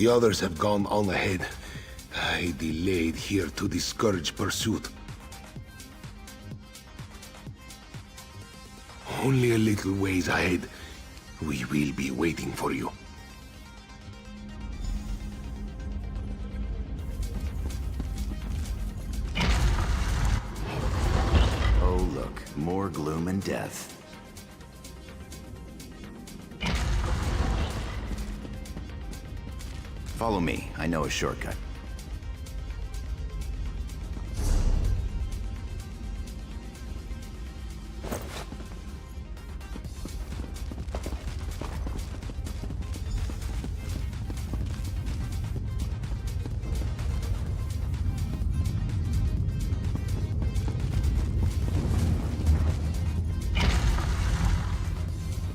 The others have gone on ahead. I delayed here to discourage pursuit. Only a little ways ahead. We will be waiting for you.
Oh, look. More gloom and death. Follow me. I know a shortcut.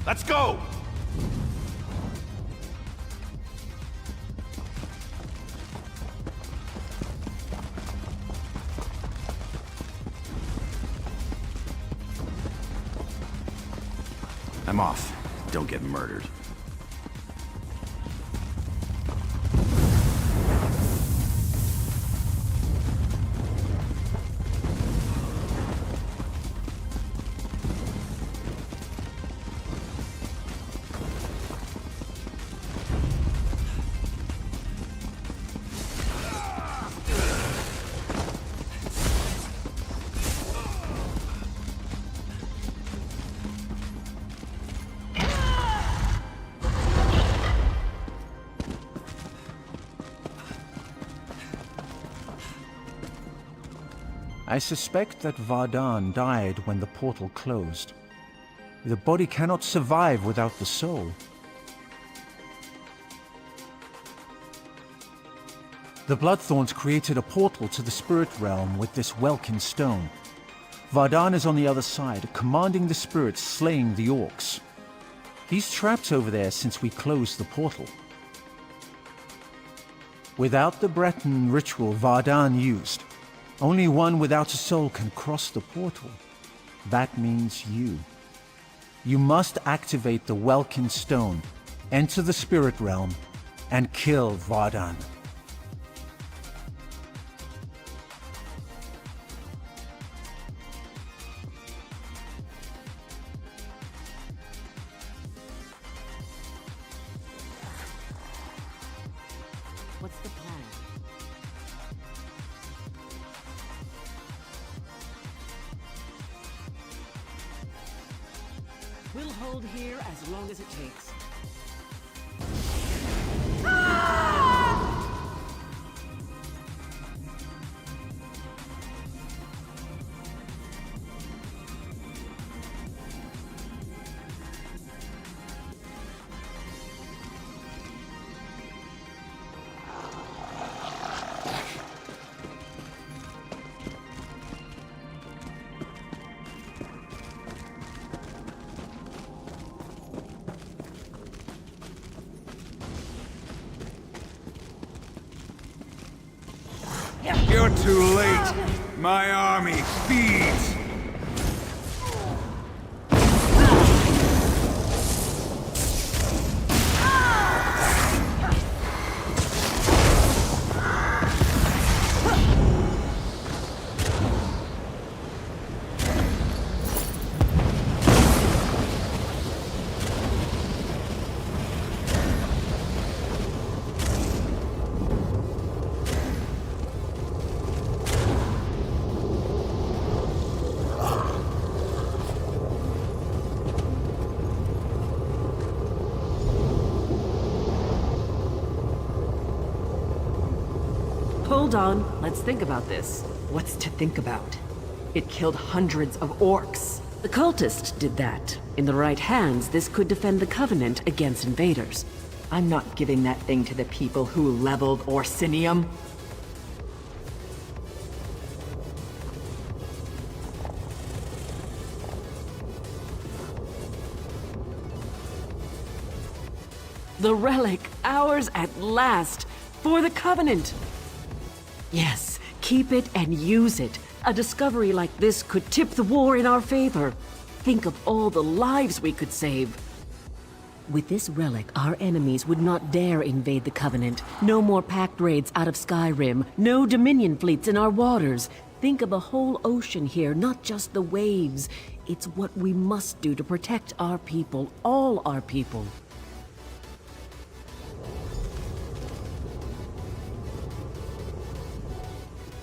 Let's go!
I'm off. Don't get murdered.
I suspect that Vardan died when the portal closed. The body cannot survive without the soul. The Bloodthorns created a portal to the spirit realm with this Welkin stone. Vardan is on the other side, commanding the spirits slaying the orcs. He's trapped over there since we closed the portal. Without the Breton ritual Vardan used, only one without a soul can cross the portal. That means you. You must activate the Welkin stone, enter the spirit realm, and kill Vardan.
What's the plan? We'll hold here as long as it takes.
You're too late. My army feeds.
Hold on, let's think about this.
What's to think about? It killed hundreds of orcs.
The cultist did that. In the right hands, this could defend the Covenant against invaders.
I'm not giving that thing to the people who leveled Orsinium.
The relic, ours at last, for the Covenant! Yes, keep it and use it. A discovery like this could tip the war in our favor. Think of all the lives we could save.
With this relic, our enemies would not dare invade the Covenant. No more pact raids out of Skyrim. No Dominion fleets in our waters. Think of a whole ocean here, not just the waves. It's what we must do to protect our people, all our people.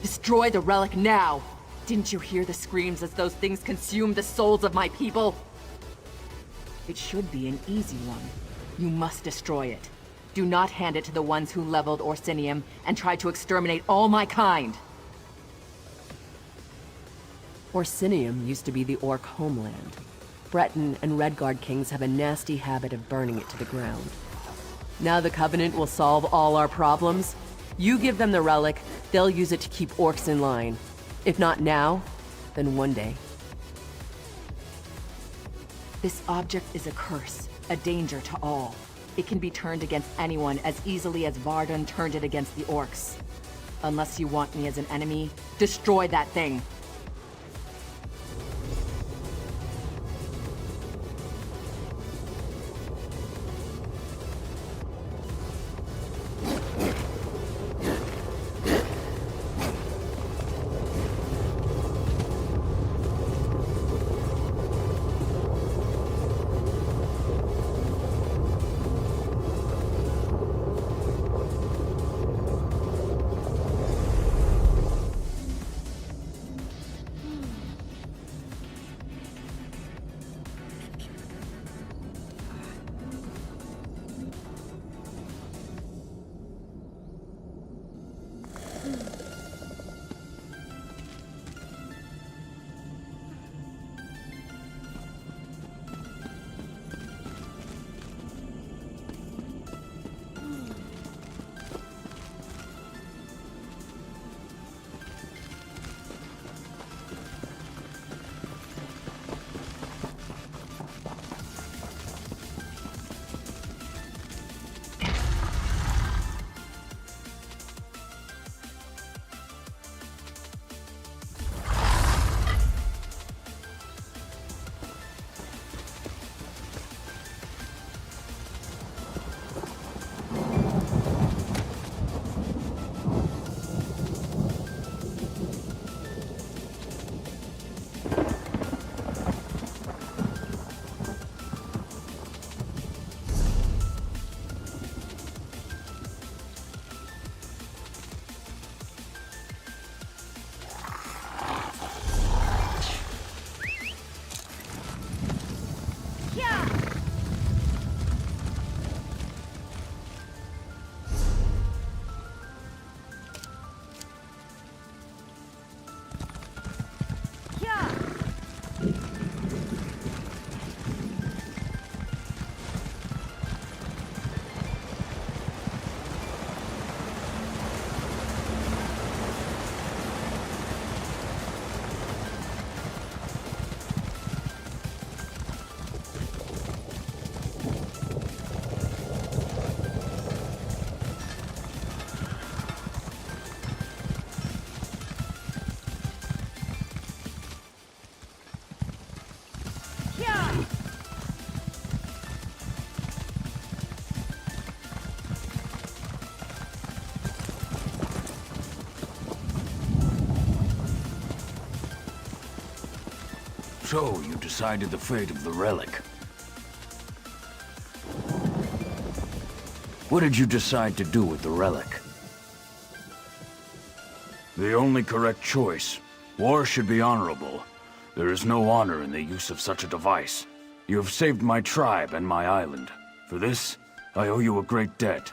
Destroy the relic now! Didn't you hear the screams as those things consumed the souls of my people? It should be an easy one. You must destroy it. Do not hand it to the ones who leveled Orsinium and tried to exterminate all my kind.
Orsinium used to be the Orc homeland. Breton and Redguard kings have a nasty habit of burning it to the ground. Now the Covenant will solve all our problems. You give them the relic, they'll use it to keep orcs in line. If not now, then one day.
This object is a curse, a danger to all. It can be turned against anyone as easily as Vardan turned it against the orcs. Unless you want me as an enemy, destroy that thing.
So, you decided the fate of the relic. What did you decide to do with the relic? The only correct choice. War should be honorable. There is no honor in the use of such a device. You have saved my tribe and my island. For this, I owe you a great debt.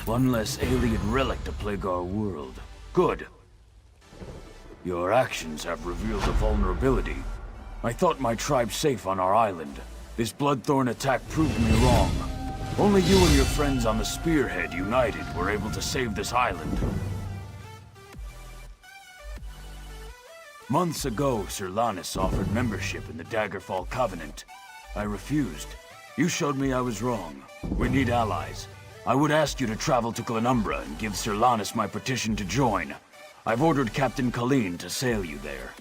One less alien relic to plague our world. Good. Your actions have revealed a vulnerability. I thought my tribe safe on our island. This Bloodthorn attack proved me wrong. Only you and your friends on the Spearhead united were able to save this island.
Months ago, Sir Lannis offered membership in the Daggerfall Covenant. I refused. You showed me I was wrong. We need allies. I would ask you to travel to Glenumbra and give Sir Lannis my petition to join. I've ordered Captain Colleen to sail you there.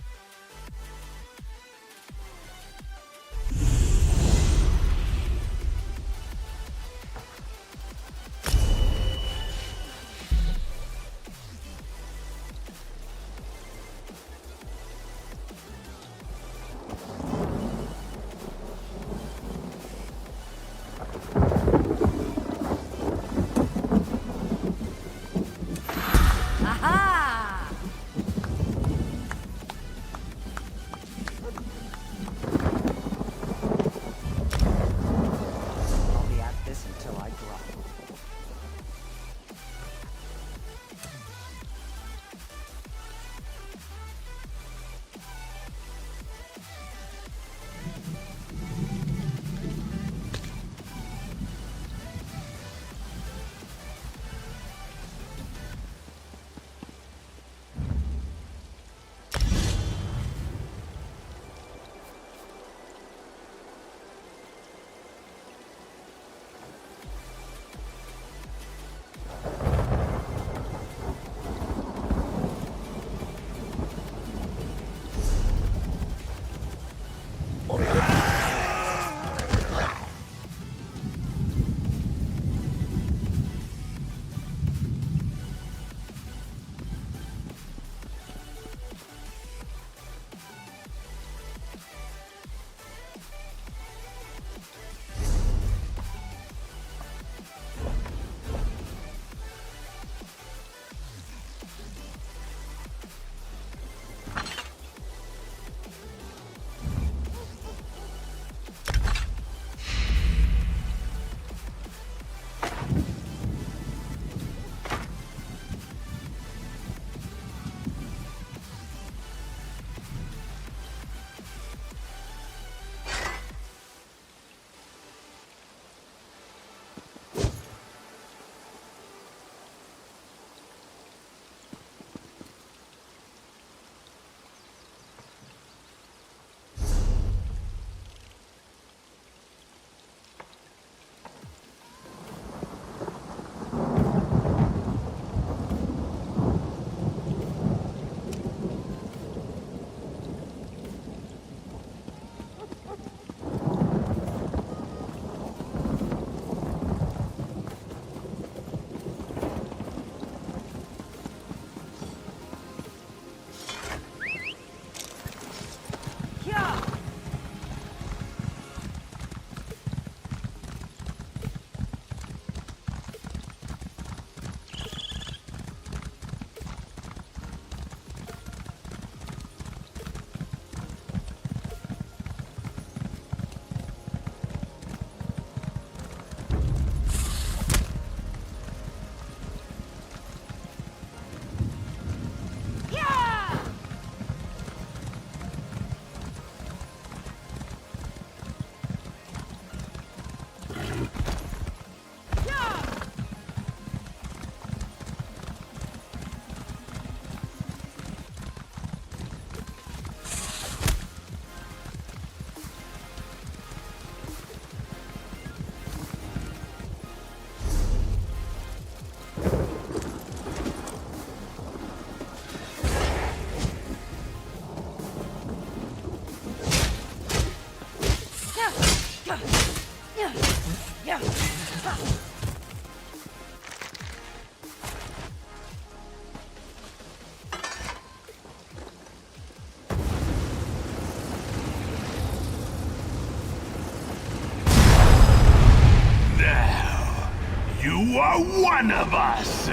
You are one of us!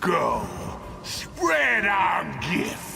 Go, spread our gift!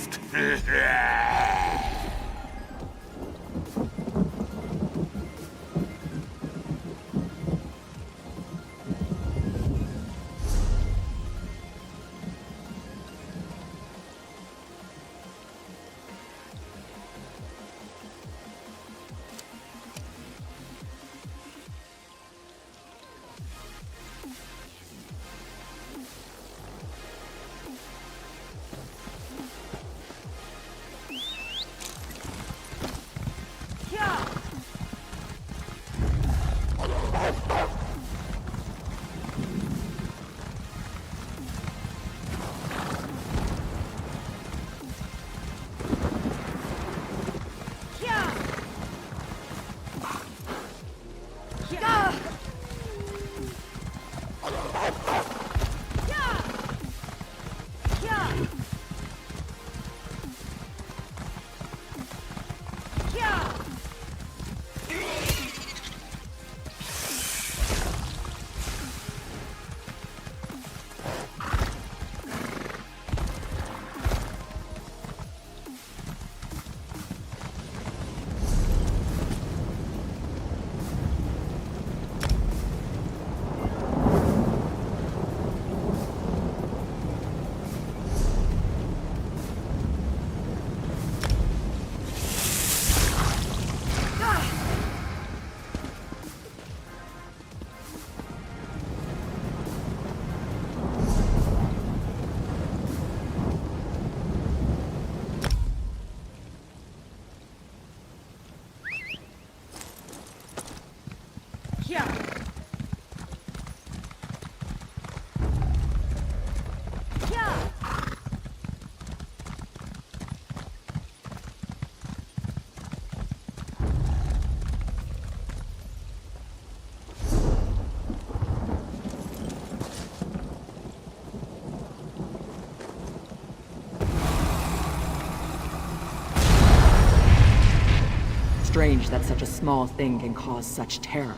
strange that such a small thing can cause such terror.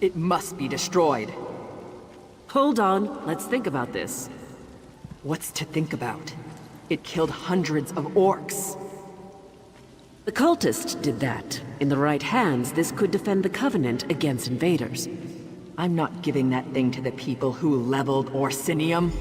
It must be destroyed.
Hold on, let's think about this.
What's to think about? It killed hundreds of orcs.
The cultist did that. In the right hands, this could defend the Covenant against invaders.
I'm not giving that thing to the people who leveled Orsinium.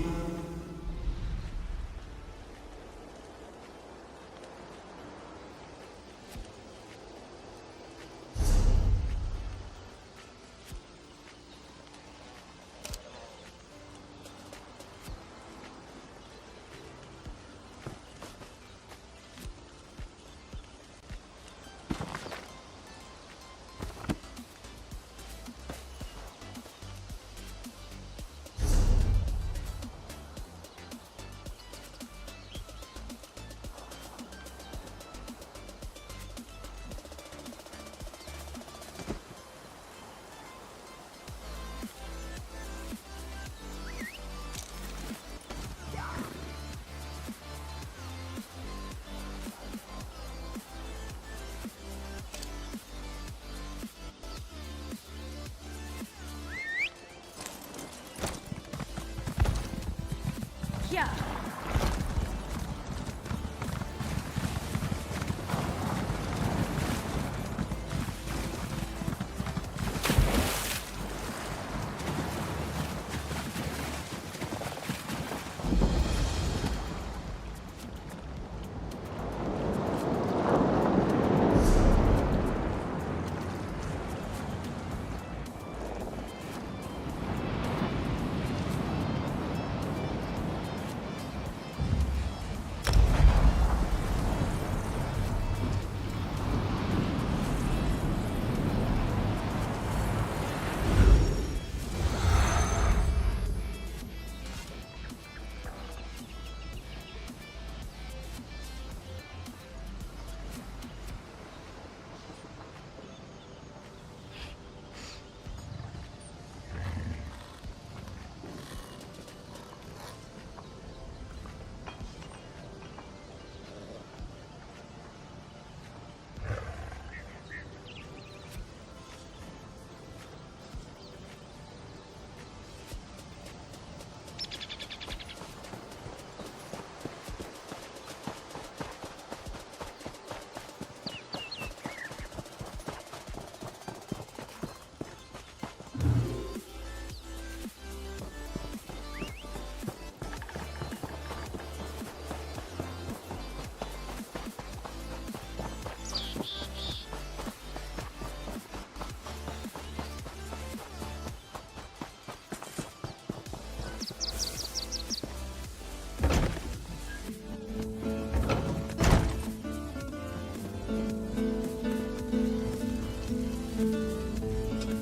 Yeah.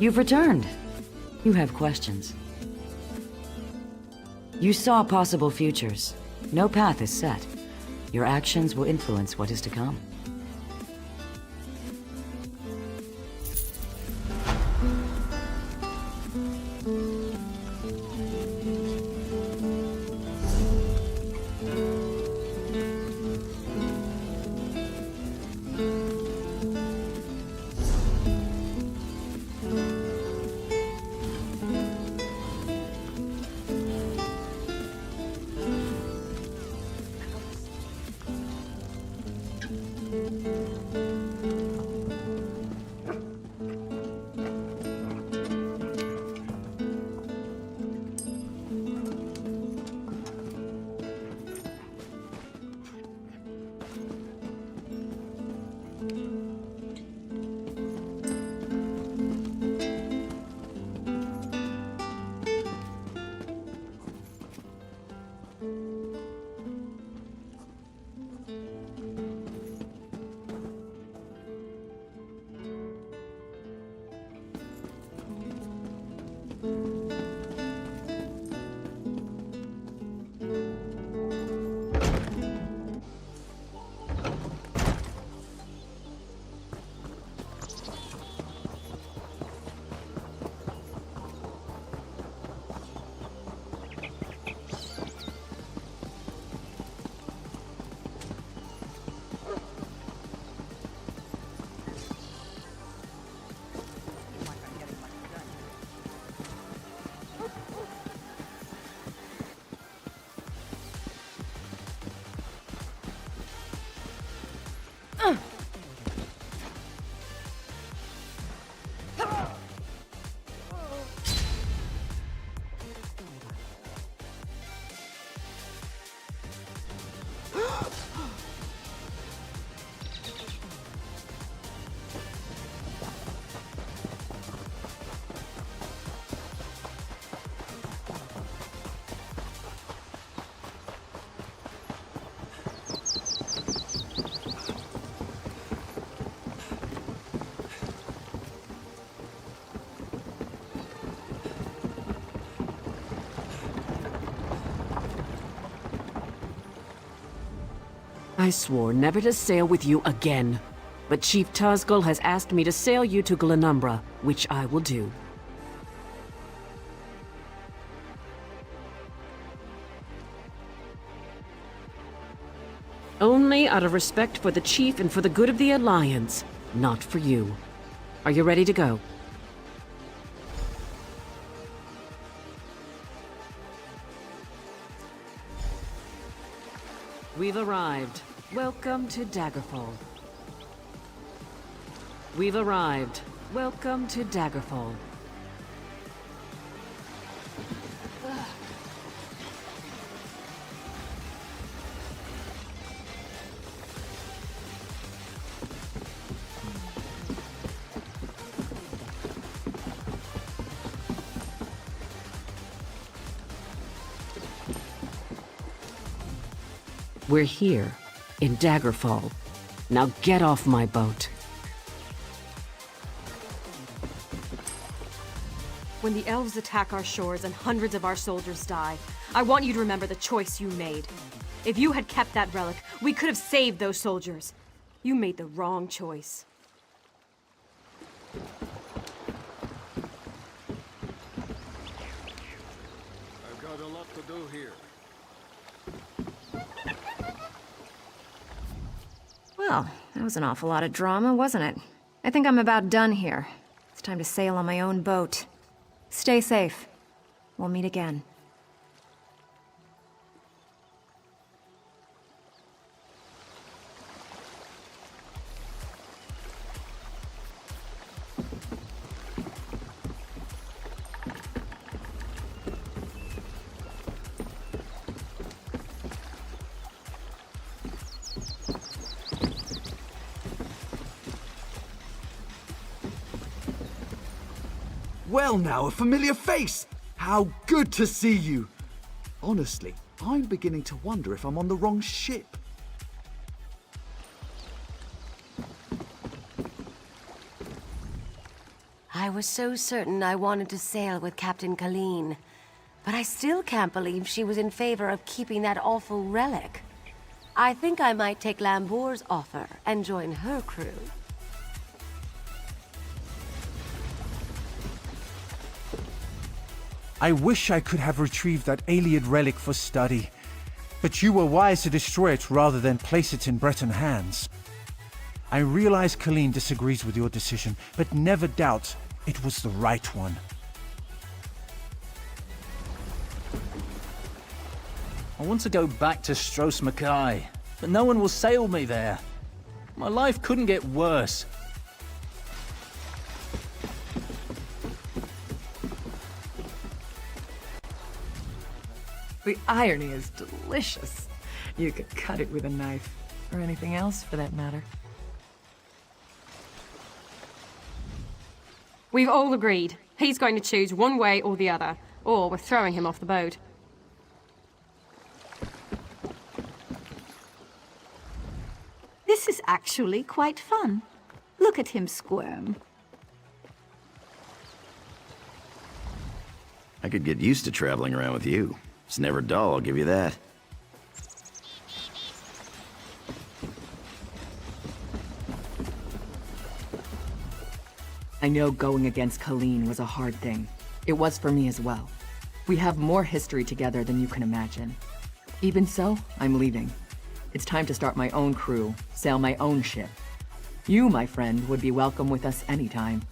You've returned. You have questions. You saw possible futures. No path is set. Your actions will influence what is to come.
I swore never to sail with you again. But Chief Tazgul has asked me to sail you to Glenumbra, which I will do. Only out of respect for the Chief and for the good of the Alliance, not for you. Are you ready to go? We've arrived. Welcome to Daggerfall. We've arrived. Welcome to Daggerfall. We're here, in Daggerfall. Now get off my boat.
When the elves attack our shores and hundreds of our soldiers die, I want you to remember the choice you made. If you had kept that relic, we could have saved those soldiers. You made the wrong choice.
I've got a lot to do here.
Well, that was an awful lot of drama, wasn't it? I think I'm about done here. It's time to sail on my own boat. Stay safe. We'll meet again.
Well now, a familiar face! How good to see you! Honestly, I'm beginning to wonder if I'm on the wrong ship.
I was so certain I wanted to sail with Captain Colleen, but I still can't believe she was in favor of keeping that awful relic. I think I might take Lambour's offer and join her crew.
I wish I could have retrieved that Ayleid relic for study, but you were wise to destroy it rather than place it in Breton hands. I realize Colleen disagrees with your decision, but never doubt it was the right one.
I want to go back to Stros Mackay, but no one will sail me there. My life couldn't get worse.
The irony is delicious. You could cut it with a knife, or anything else for that matter.
We've all agreed. He's going to choose one way or the other, or we're throwing him off the boat.
This is actually quite fun. Look at him squirm.
I could get used to traveling around with you. It's never dull, I'll give you that.
I know going against Colleen was a hard thing. It was for me as well. We have more history together than you can imagine. Even so, I'm leaving. It's time to start my own crew, sail my own ship. You, my friend, would be welcome with us anytime.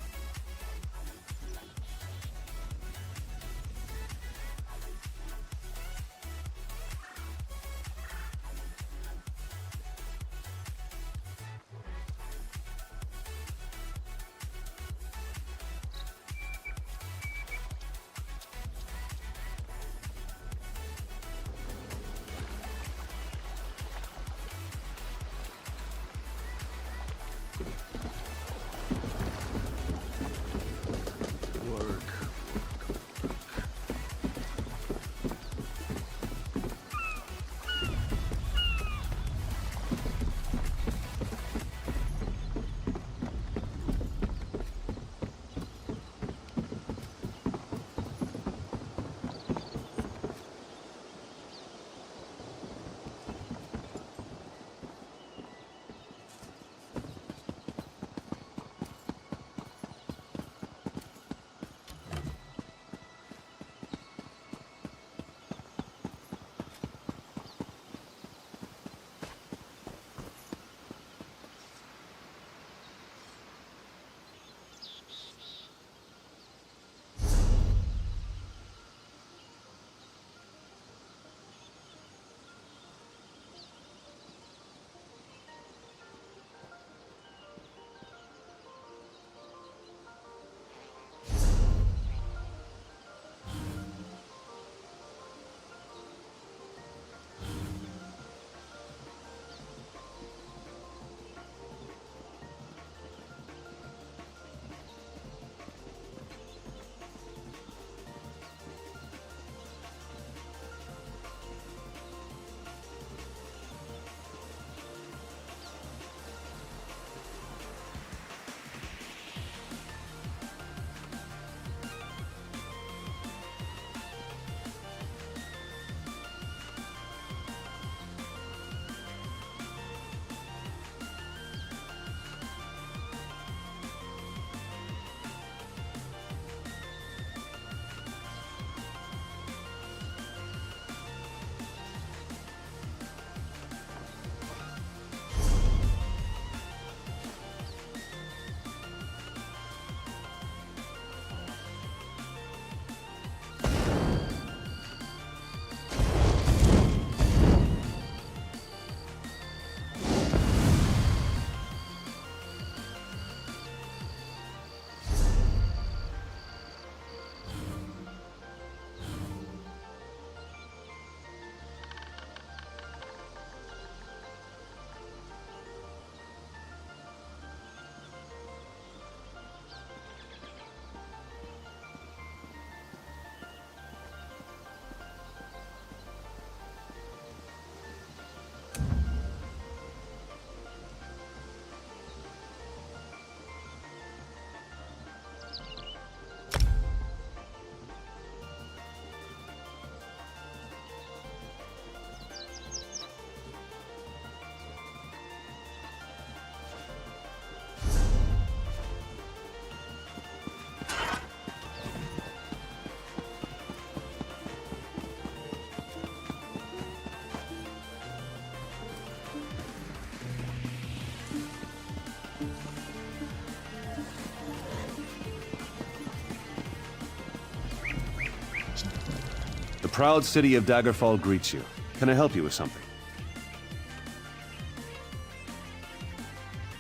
proud city of Daggerfall greets you. Can I help you with something?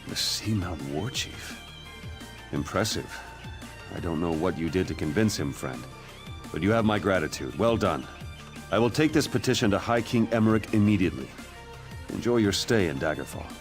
The Sea Mountain War Chief. Impressive. I don't know what you did to convince him, friend. But you have my gratitude. Well done. I will take this petition to High King Emmerich immediately. Enjoy your stay in Daggerfall.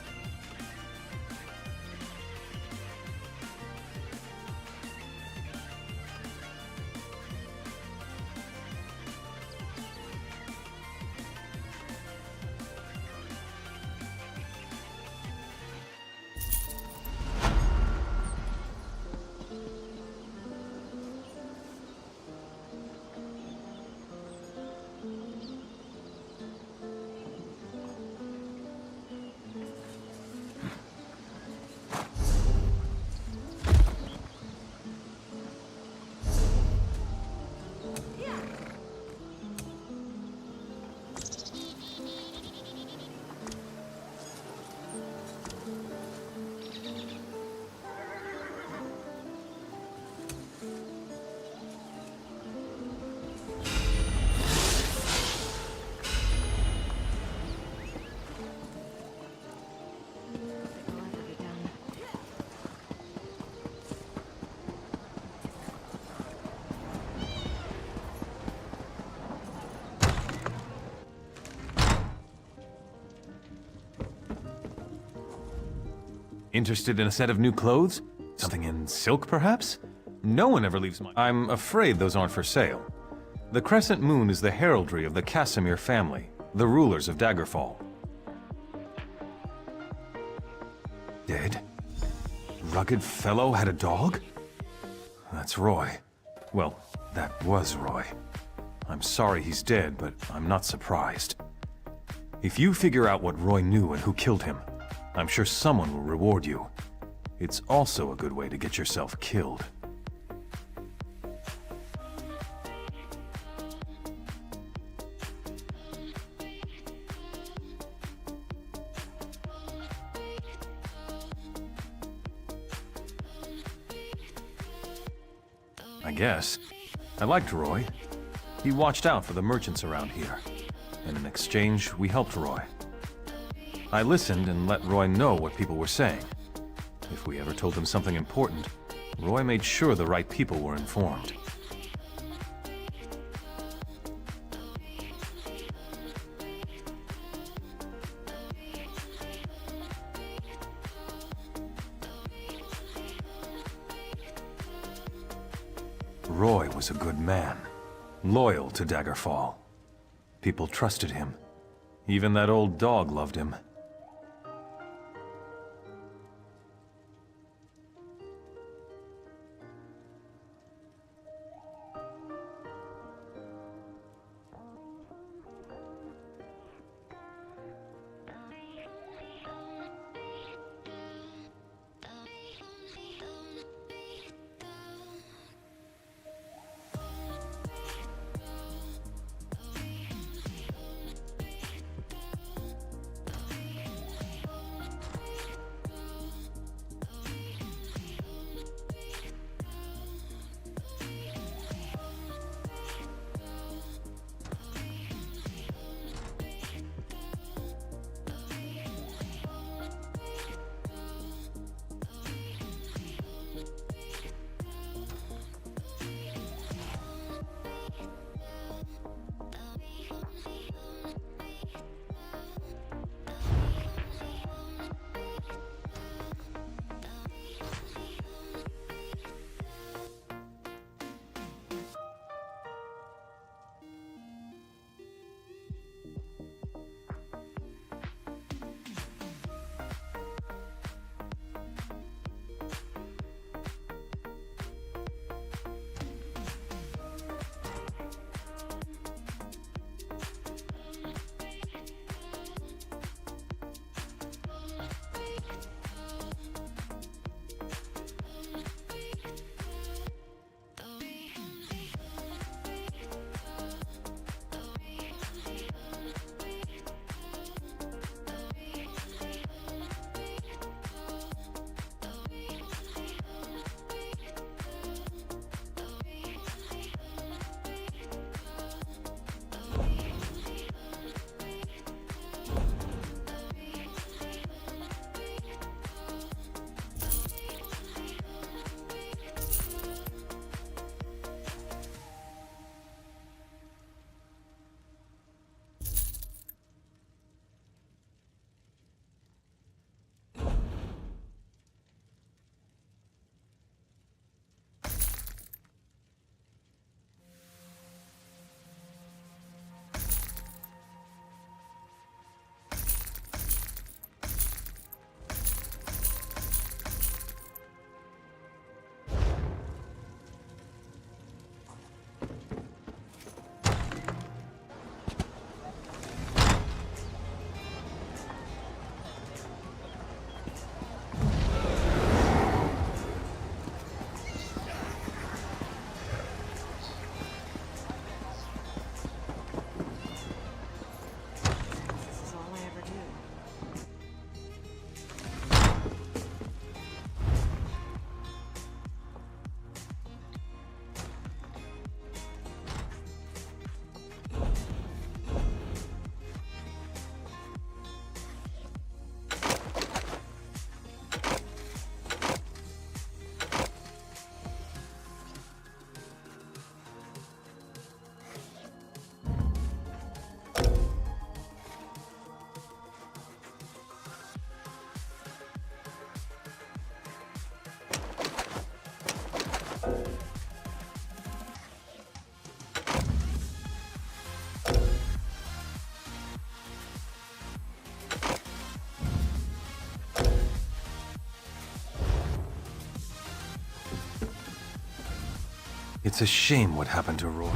Interested in a set of new clothes? Something in silk, perhaps? No one ever leaves my... I'm afraid those aren't for sale. The crescent moon is the heraldry of the Casimir family, the rulers of Daggerfall. Dead? Rugged fellow had a dog? That's Roy. Well, that was Roy. I'm sorry he's dead, but I'm not surprised. If you figure out what Roy knew and who killed him, I'm sure someone will reward you. It's also a good way to get yourself killed. I guess. I liked Roy. He watched out for the merchants around here. And in exchange, we helped Roy. I listened and let Roy know what people were saying. If we ever told him something important, Roy made sure the right people were informed. Roy was a good man, loyal to Daggerfall. People trusted him. Even that old dog loved him. It's a shame what happened to Roy.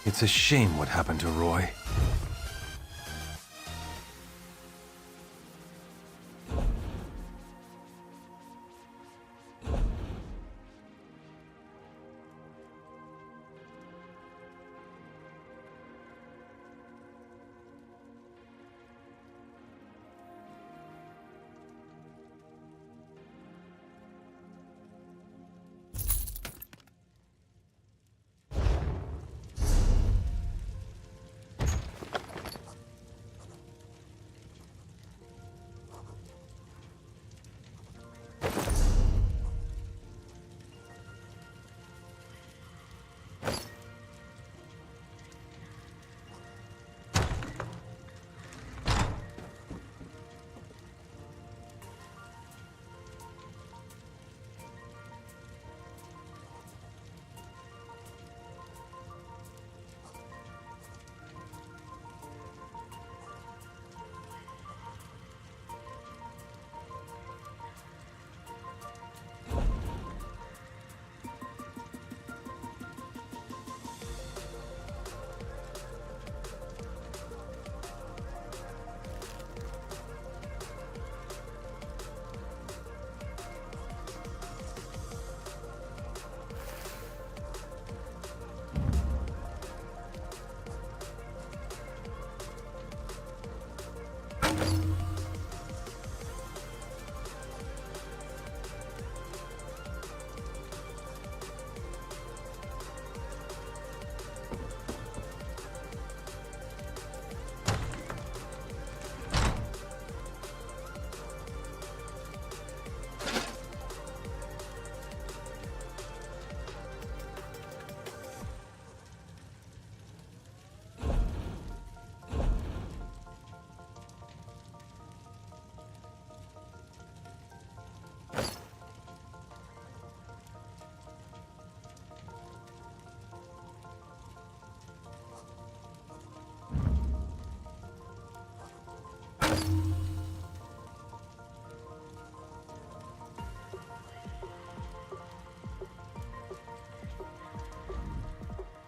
It's a shame what happened to Roy.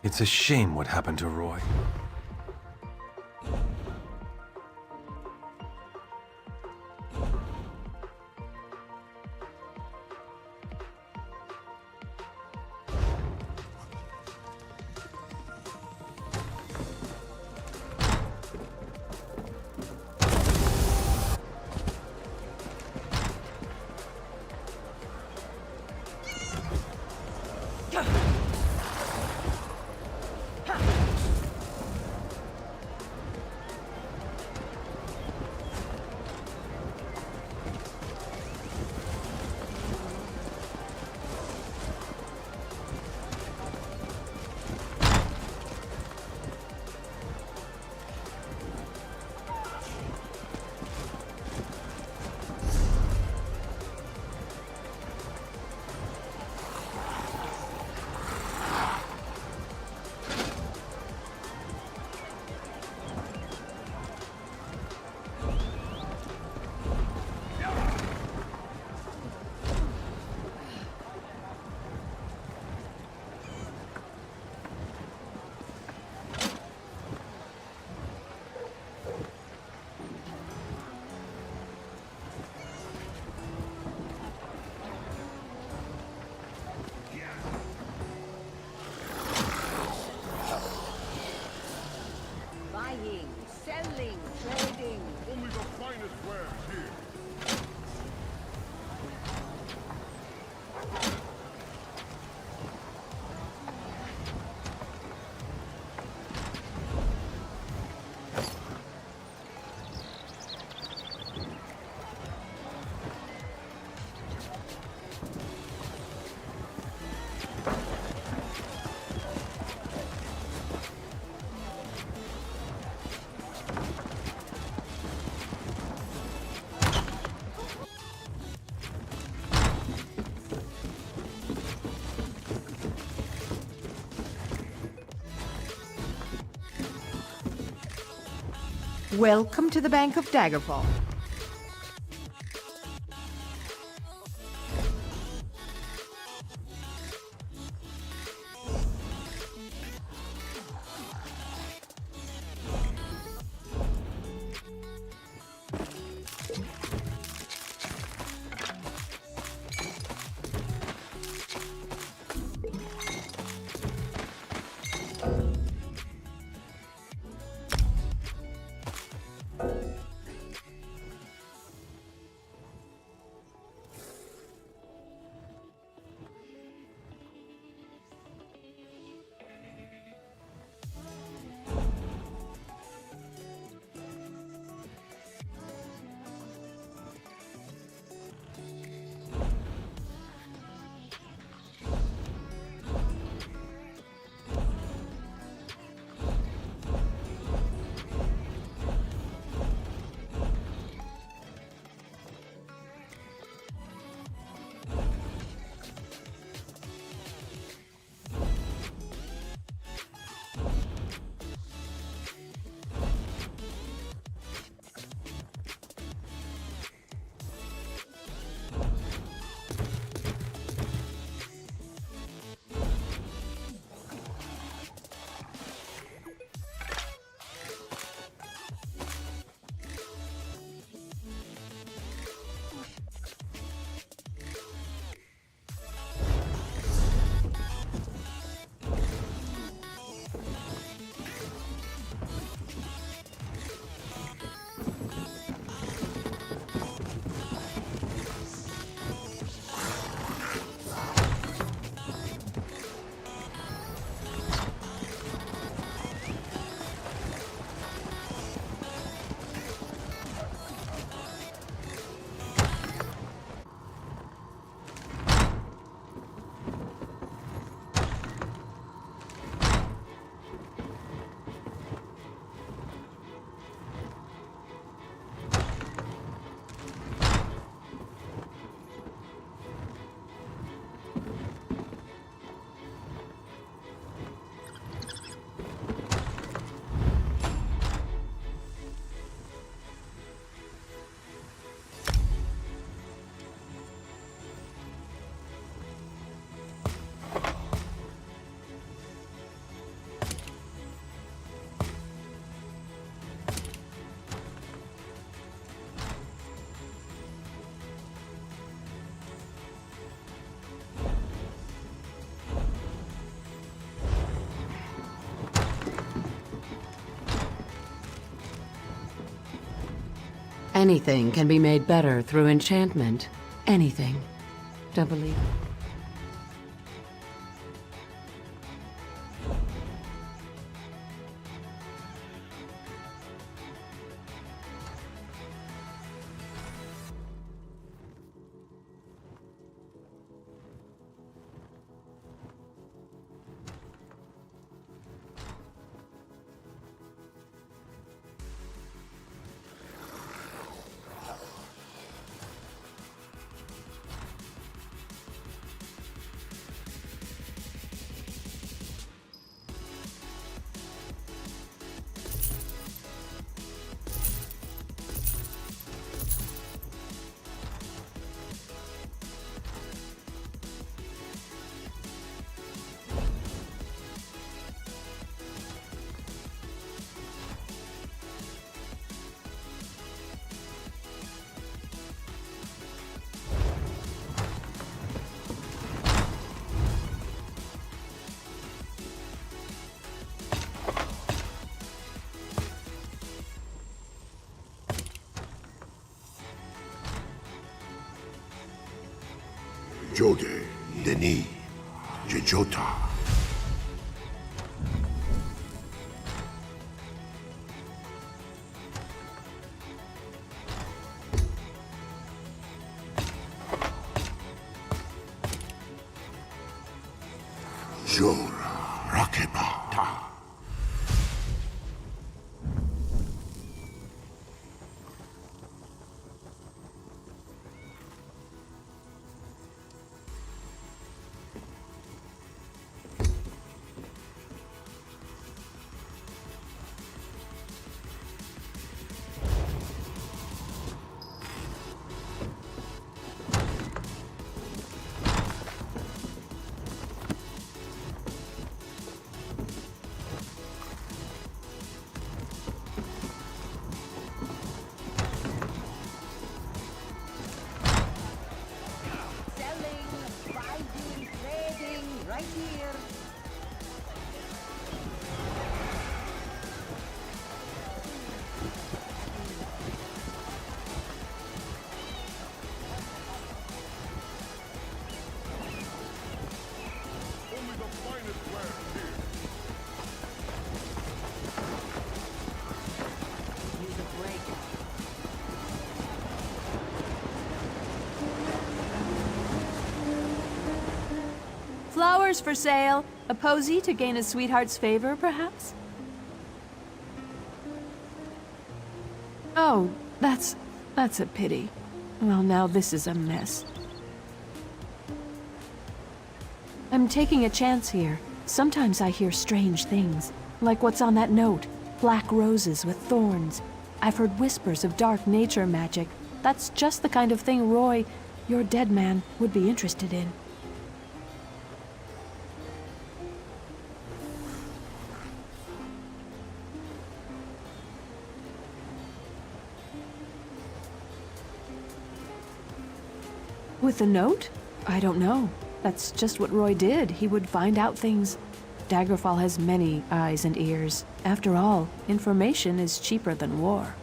It's a shame what happened to Roy.
Buying, selling, trading.
Only the finest wares here.
Welcome to the Bank of Daggerfall.
Anything can be made better through enchantment. Anything. Don't believe?
Jode, Denis, Jejota. Jora, Rakebata.
Flowers for sale. A posy to gain a sweetheart's favor, perhaps? Oh, that's a pity. Well, now this is a mess. I'm taking a chance here. Sometimes I hear strange things, like what's on that note. Black roses with thorns. I've heard whispers of dark nature magic. That's just the kind of thing Roy, your dead man, would be interested in. With a note? I don't know. That's just what Roy did. He would find out things. Daggerfall has many eyes and ears. After all, information is cheaper than war.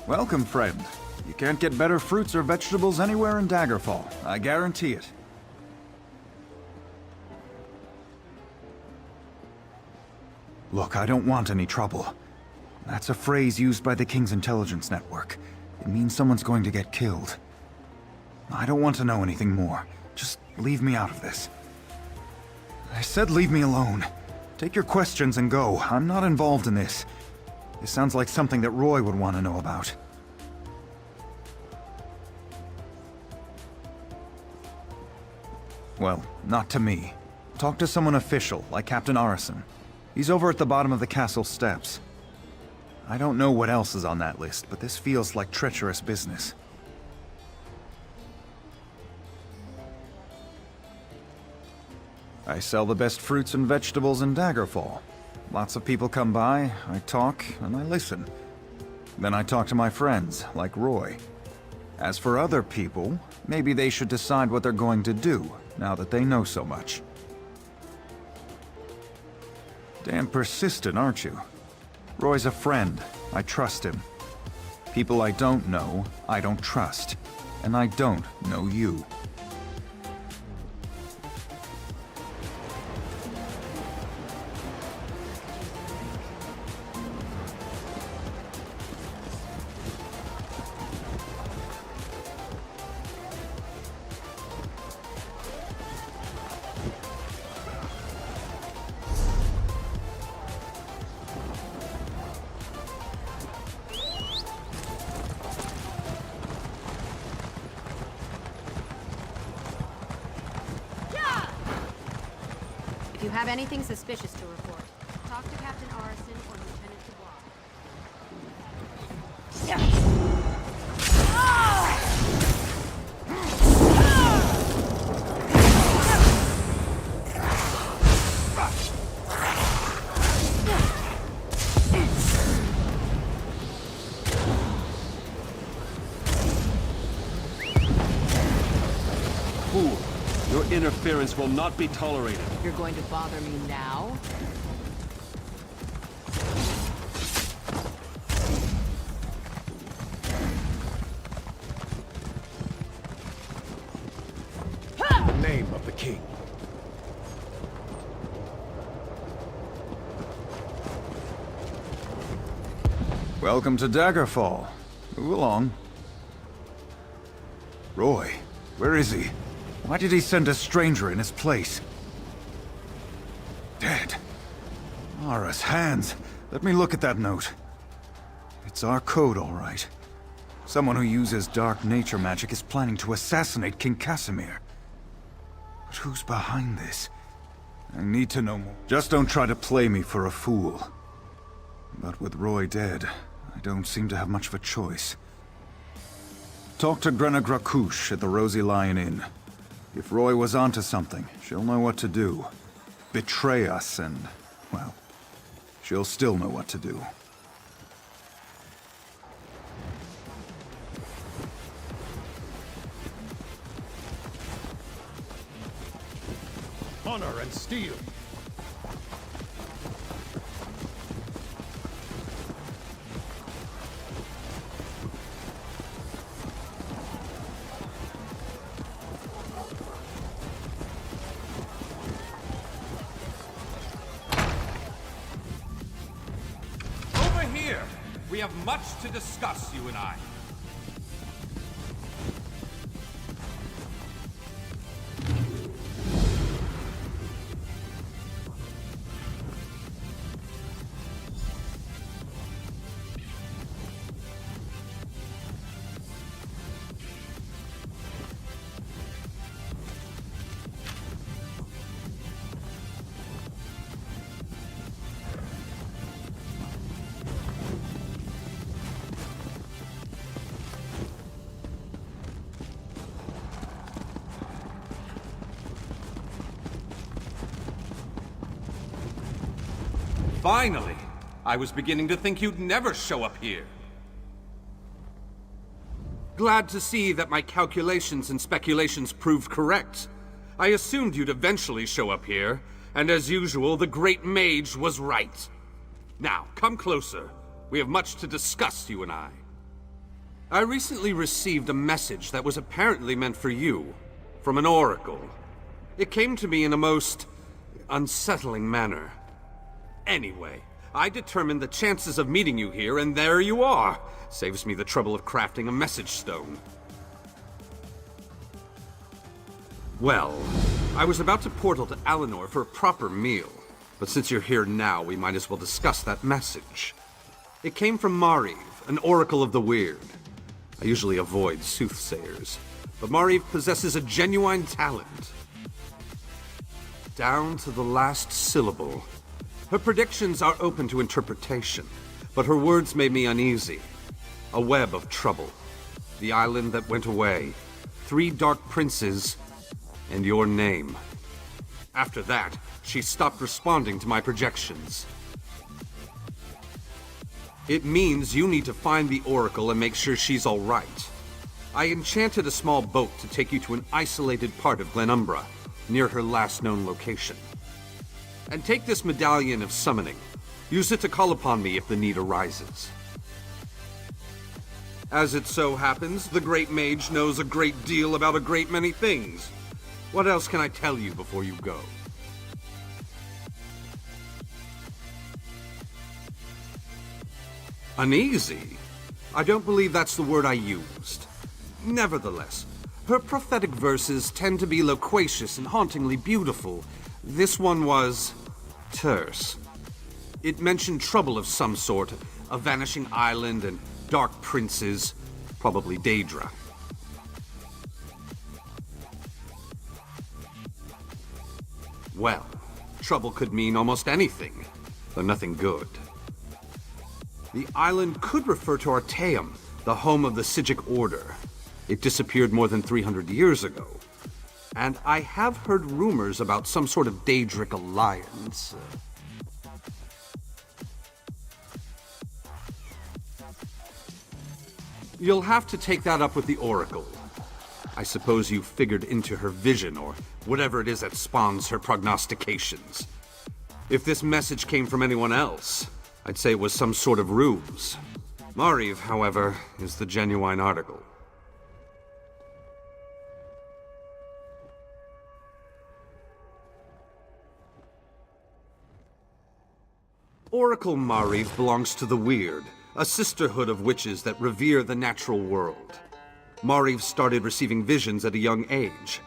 Welcome, friend. You can't get better fruits or vegetables anywhere in Daggerfall. I guarantee it. Look, I don't want any trouble. That's a phrase used by the King's intelligence network. It means someone's going to get killed. I don't want to know anything more. Just leave me out of this. I said leave me alone. Take your questions and go. I'm not involved in this. This sounds like something that Roy would want to know about. Well, not to me. Talk to someone official, like Captain Arison. He's over at the bottom of the castle steps. I don't know what else is on that list, but this feels like treacherous business. I sell the best fruits and vegetables in Daggerfall. Lots of people come by, I talk, and I listen. Then I talk to my friends, like Roy. As for other people, maybe they should decide what they're going to do, now that they know so much. Damn persistent, aren't you? Roy's a friend. I trust him. People I don't know, I don't trust. And I don't know you.
If you have anything suspicious to report, talk to Captain Arison or Lieutenant Dubois.
Fool! Your interference will not be tolerated.
You're going to bother me now?
The name of the king.
Welcome to Daggerfall. Move along. Roy, where is he? Why did he send a stranger in his place? Dead. Mara's hands. Let me look at that note. It's our code, all right. Someone who uses dark nature magic is planning to assassinate King Casimir. But who's behind this? I need to know more. Just don't try to play me for a fool. But with Roy dead, I don't seem to have much of a choice. Talk to Grenna Grakush at the Rosy Lion Inn. If Roy was onto something, she'll know what to do. Betray us and, well, she'll still know what to do.
Honor and steel.
Over here! We have much to discuss, you and I. Finally! I was beginning to think you'd never show up here. Glad to see that my calculations and speculations proved correct. I assumed you'd eventually show up here, and as usual, the Great Mage was right. Now, come closer. We have much to discuss, you and I. I recently received a message that was apparently meant for you, from an oracle. It came to me in a most unsettling manner. Anyway, I determined the chances of meeting you here, and there you are. Saves me the trouble of crafting a message stone. Well, I was about to portal to Alinor for a proper meal, but since you're here now, we might as well discuss that message. It came from Mariv, an oracle of the weird. I usually avoid soothsayers, but Mariv possesses a genuine talent. Down to the last syllable. Her predictions are open to interpretation, but her words made me uneasy. A web of trouble. The island that went away. 3 dark princes, and your name. After that, she stopped responding to my projections. It means you need to find the Oracle and make sure she's all right. I enchanted a small boat to take you to an isolated part of Glenumbra, near her last known location. And take this medallion of summoning. Use it to call upon me if the need arises. As it so happens, the Great Mage knows a great deal about a great many things. What else can I tell you before you go? Uneasy? I don't believe that's the word I used. Nevertheless, her prophetic verses tend to be loquacious and hauntingly beautiful. This one was terse. It mentioned trouble of some sort, a vanishing island and dark princes, probably Daedra. Well, trouble could mean almost anything, though nothing good. The island could refer to Artaeum, the home of the Sigic Order. It disappeared more than 300 years ago. And I have heard rumors about some sort of Daedric alliance. You'll have to take that up with the Oracle. I suppose you figured into her vision, or whatever it is that spawns her prognostications. If this message came from anyone else, I'd say it was some sort of ruse. Mariv, however, is the genuine article. Oracle Mariv belongs to the Weird, a sisterhood of witches that revere the natural world. Mariv started receiving visions at a young age.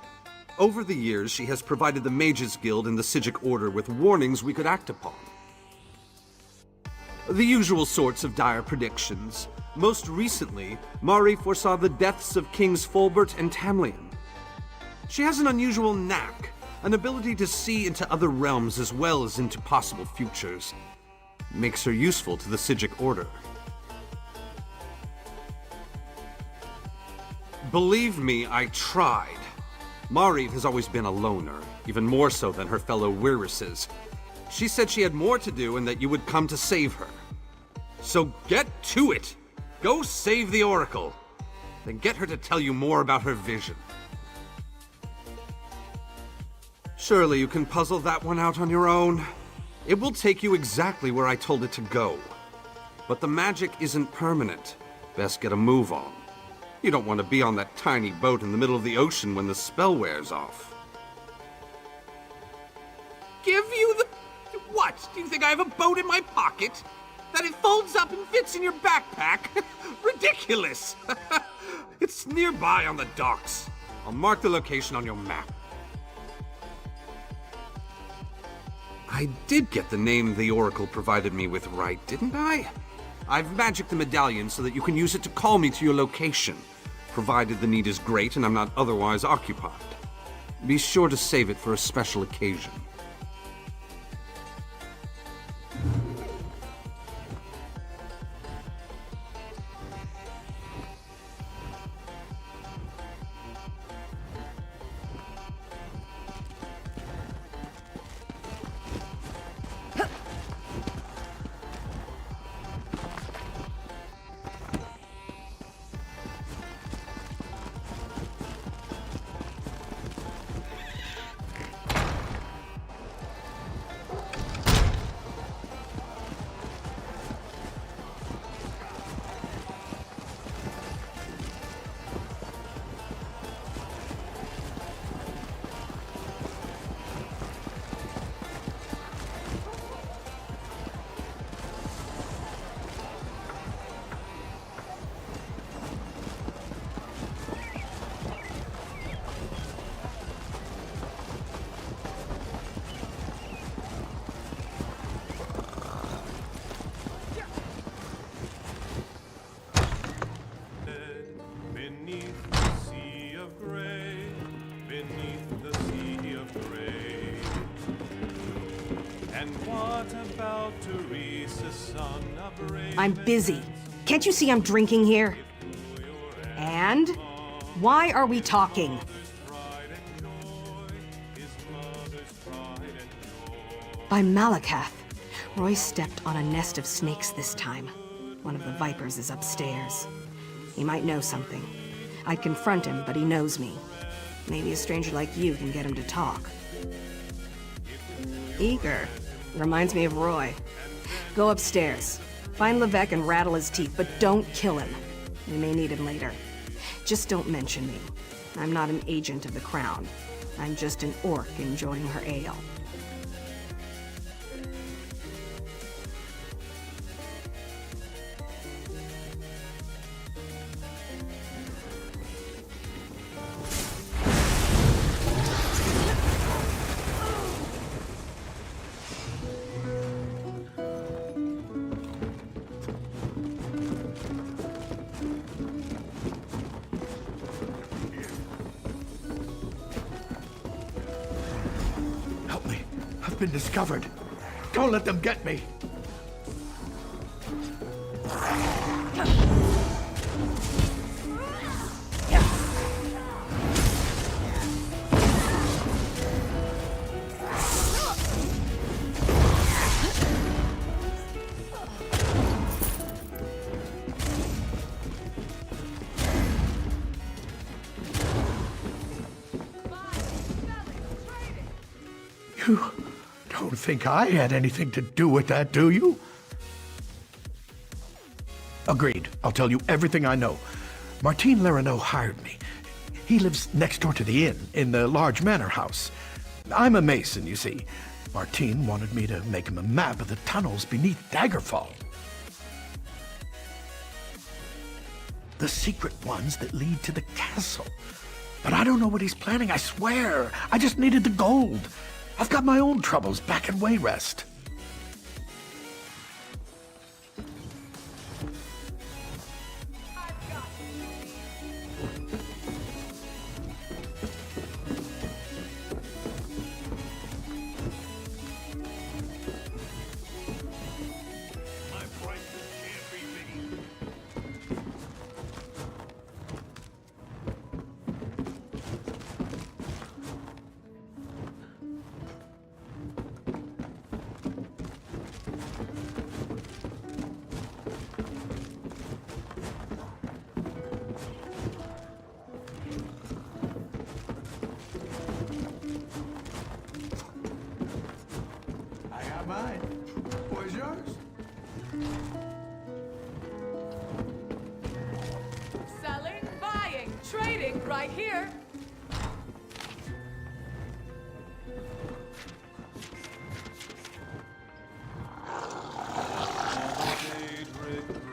Over the years, she has provided the Mages Guild and the Sigic Order with warnings we could act upon. The usual sorts of dire predictions. Most recently, Mariv foresaw the deaths of Kings Fulbert and Tamlin. She has an unusual knack, an ability to see into other realms as well as into possible futures. Makes her useful to the Sigic Order. Believe me, I tried. Mariv has always been a loner, even more so than her fellow Wirises. She said she had more to do and that you would come to save her. So get to it! Go save the Oracle! Then get her to tell you more about her vision. Surely you can puzzle that one out on your own. It will take you exactly where I told it to go. But the magic isn't permanent. Best get a move on. You don't want to be on that tiny boat in the middle of the ocean when the spell wears off. Give you the... What? Do you think I have a boat in my pocket? That it folds up and fits in your backpack? Ridiculous! It's nearby on the docks. I'll mark the location on your map. I did get the name the Oracle provided me with right, didn't I? I've magicked the medallion so that you can use it to call me to your location, provided the need is great and I'm not otherwise occupied. Be sure to save it for a special occasion.
I'm busy. Can't you see I'm drinking here? And? Why are we talking? By Malakath, Roy stepped on a nest of snakes this time.
One of the Vipers is upstairs. He might know something. I'd confront him, but he knows me. Maybe a stranger like you can get him to talk. Eager. Reminds me of Roy. Go upstairs. Find Levesque and rattle his teeth, but don't kill him. We may need him later. Just don't mention me. I'm not an agent of the Crown. I'm just an orc enjoying her ale.
Been discovered. Don't let them get me. You don't think I had anything to do with that, do you? Agreed. I'll tell you everything I know. Martin Lerineau hired me. He lives next door to the inn, in the large manor house. I'm a mason, you see. Martin wanted me to make him a map of the tunnels beneath Daggerfall. The secret ones that lead to the castle. But I don't know what he's planning, I swear. I just needed the gold. I've got my own troubles back in Wayrest. Mine. Where's yours?
Selling, buying, trading right here.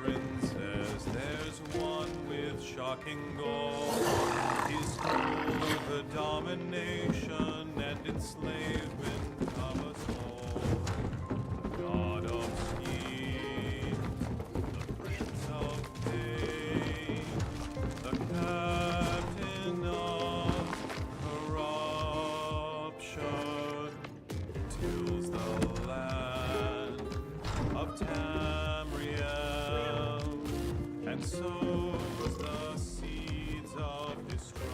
Princess, there's one with shocking gold. He's full of domination and enslavement of us all. God of schemes, the Prince of Pain, the Captain of Corruption, tills the land of Tamriel, and sows the seeds of destruction.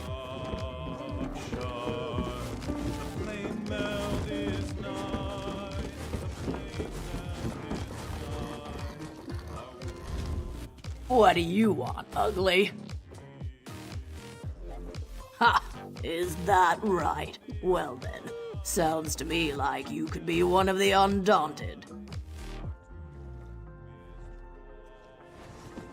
The flame meld is nigh, the flame meld is nigh.
What do you want, ugly? Ha! Is that right? Well then, sounds to me like you could be one of the Undaunted.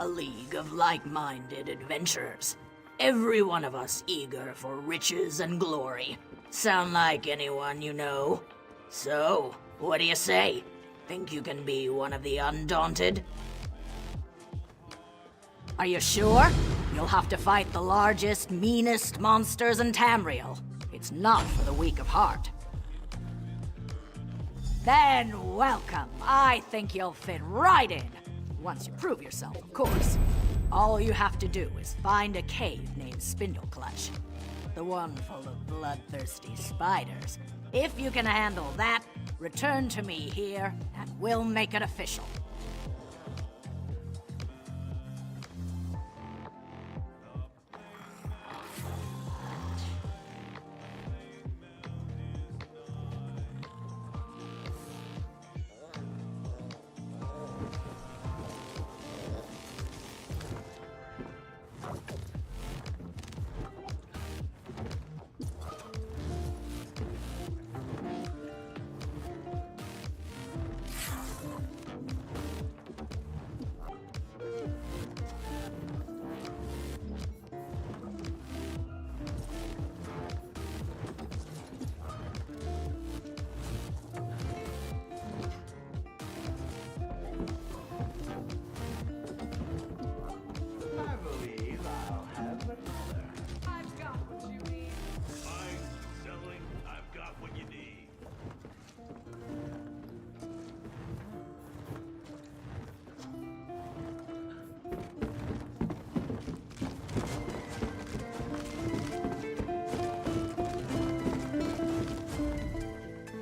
A league of like-minded adventurers. Every one of us eager for riches and glory. Sound like anyone you know? So, what do you say? Think you can be one of the Undaunted? Are you sure? You'll have to fight the largest, meanest monsters in Tamriel. It's not for the weak of heart. Then welcome. I think you'll fit right in. Once you prove yourself, of course. All you have to do is find a cave named Spindleclutch. The one full of bloodthirsty spiders. If you can handle that, return to me here, and we'll make it official.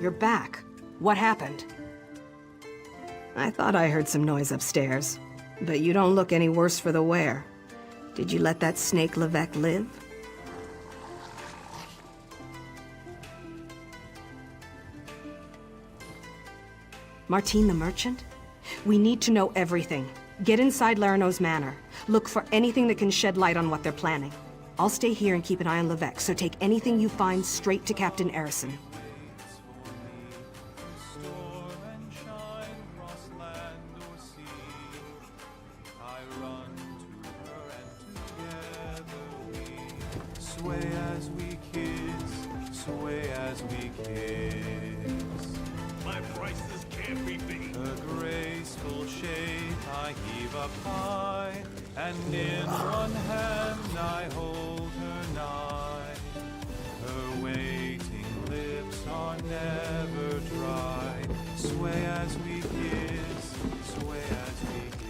You're back. What happened? I thought I heard some noise upstairs, but you don't look any worse for the wear. Did you let that snake Levesque live? Martine the Merchant? We need to know everything. Get inside Larano's manor. Look for anything that can shed light on what they're planning. I'll stay here and keep an eye on Levesque, so take anything you find straight to Captain Erison.
Sway as we kiss, sway as we kiss.
My prices can't be beat.
A graceful shape I heave up high, and in one hand I hold her nigh. Her waiting lips are never dry. Sway as we kiss, sway as we kiss.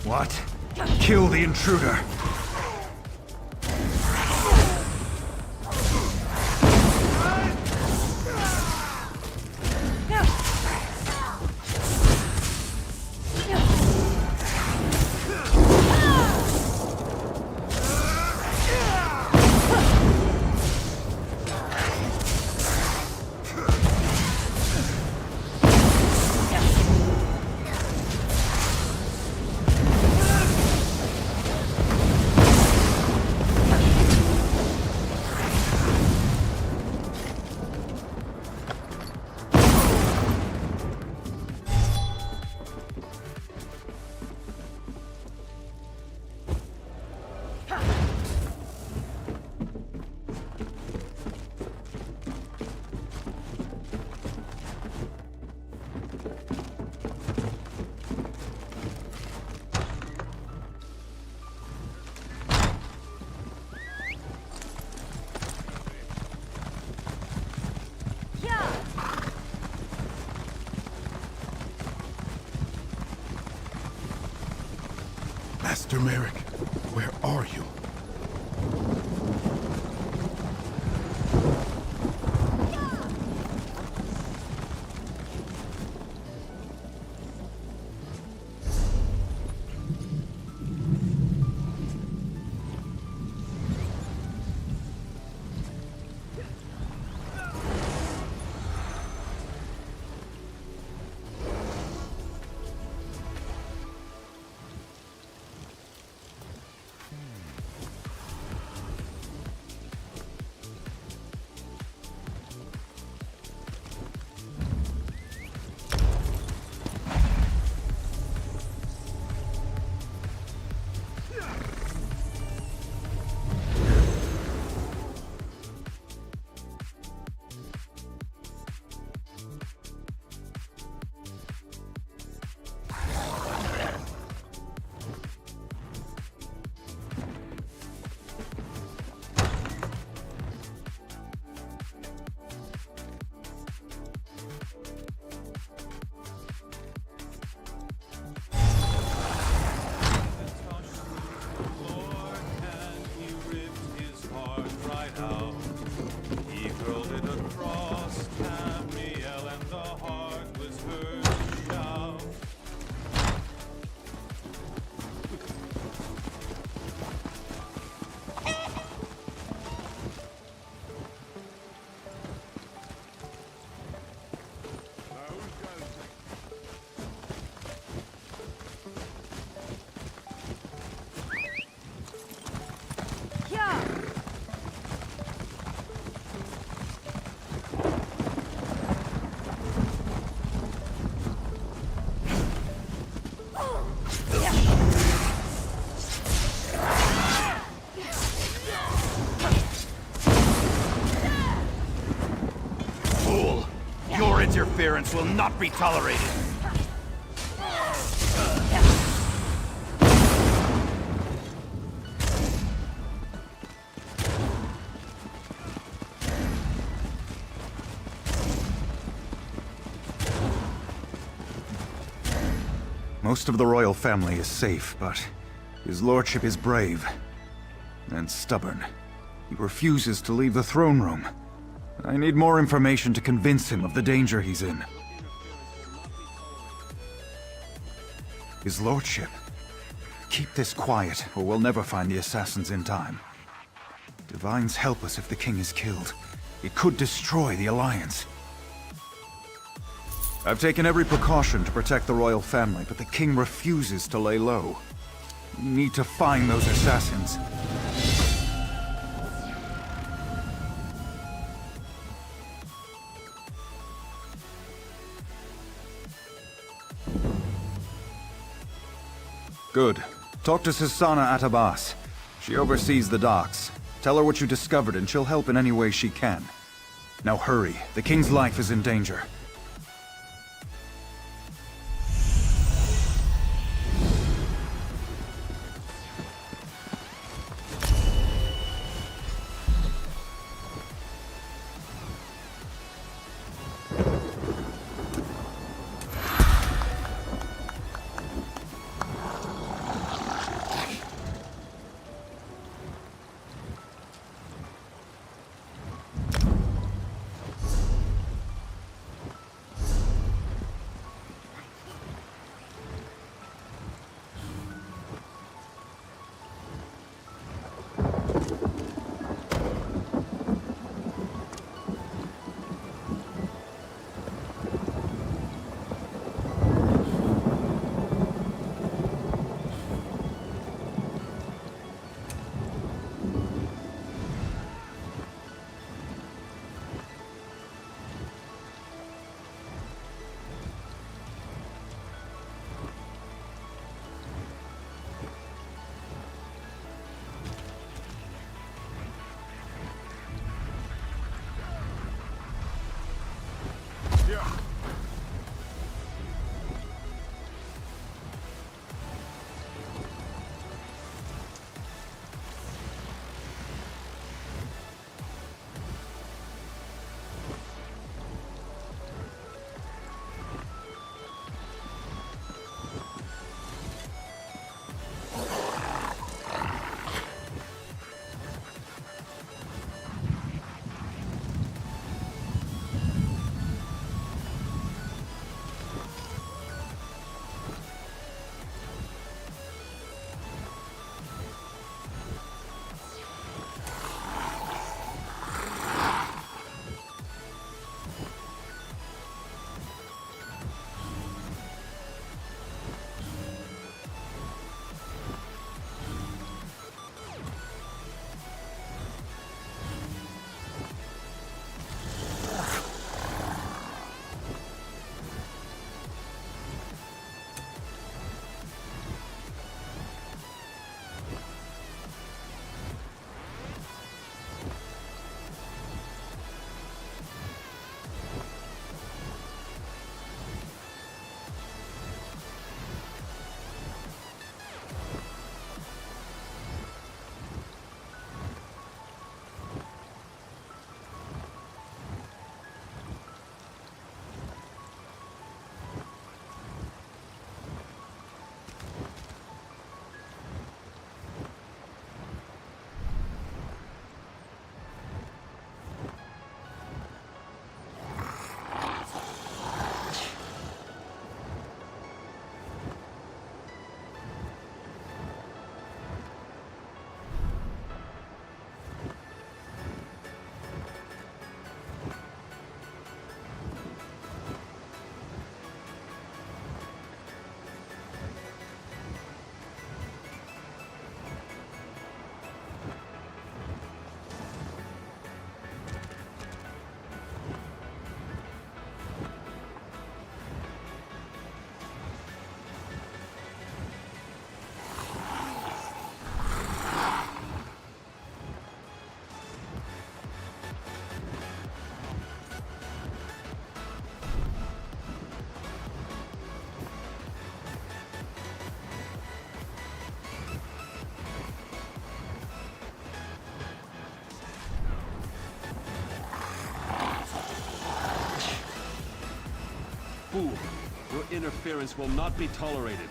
What? Kill the intruder!
Master Merrick, where are you?
Interference will not be tolerated. Most of the royal family is safe, but his lordship is brave and stubborn. He refuses to leave the throne room. I need more information to convince him of the danger he's in. His lordship. Keep this quiet, or we'll never find the assassins in time. Divines help us if the king is killed. It could destroy the Alliance. I've taken every precaution to protect the royal family, but the king refuses to lay low. We need to find those assassins. Good. Talk to Susanna Atabas. She oversees the docks. Tell her what you discovered and she'll help in any way she can. Now hurry. The king's life is in danger.
Fool! Your interference will not be tolerated.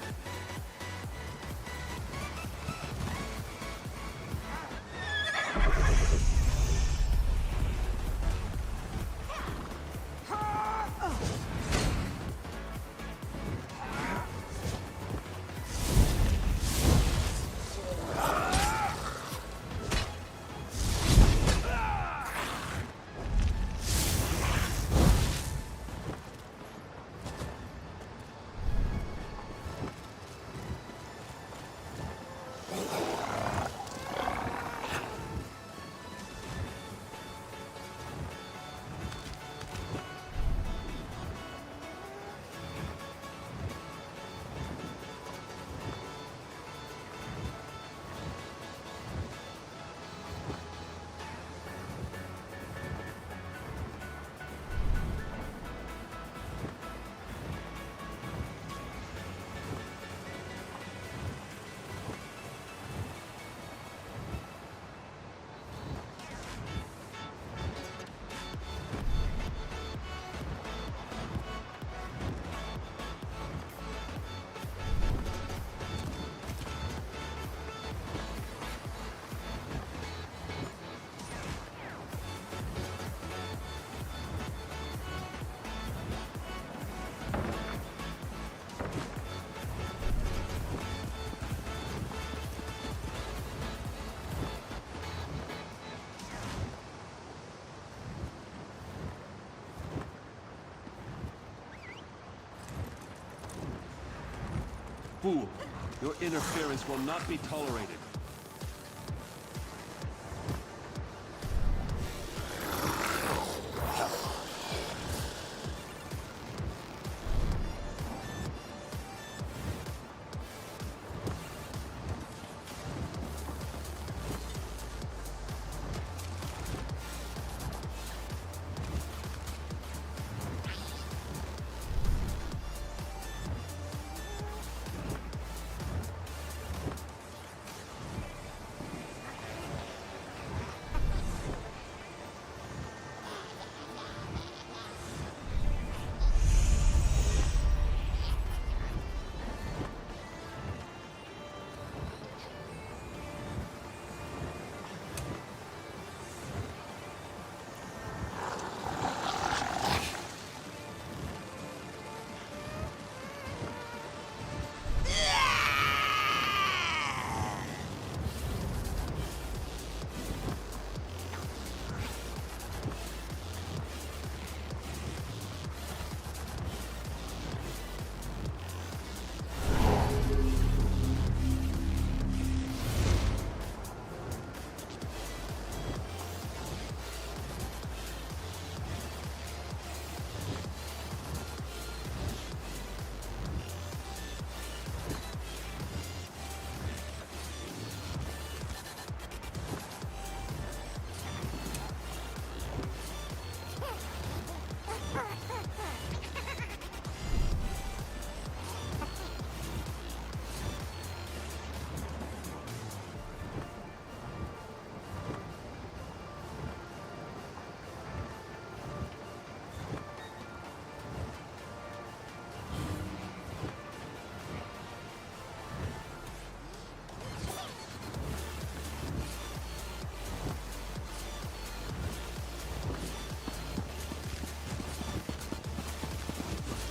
Fool! Your interference will not be tolerated.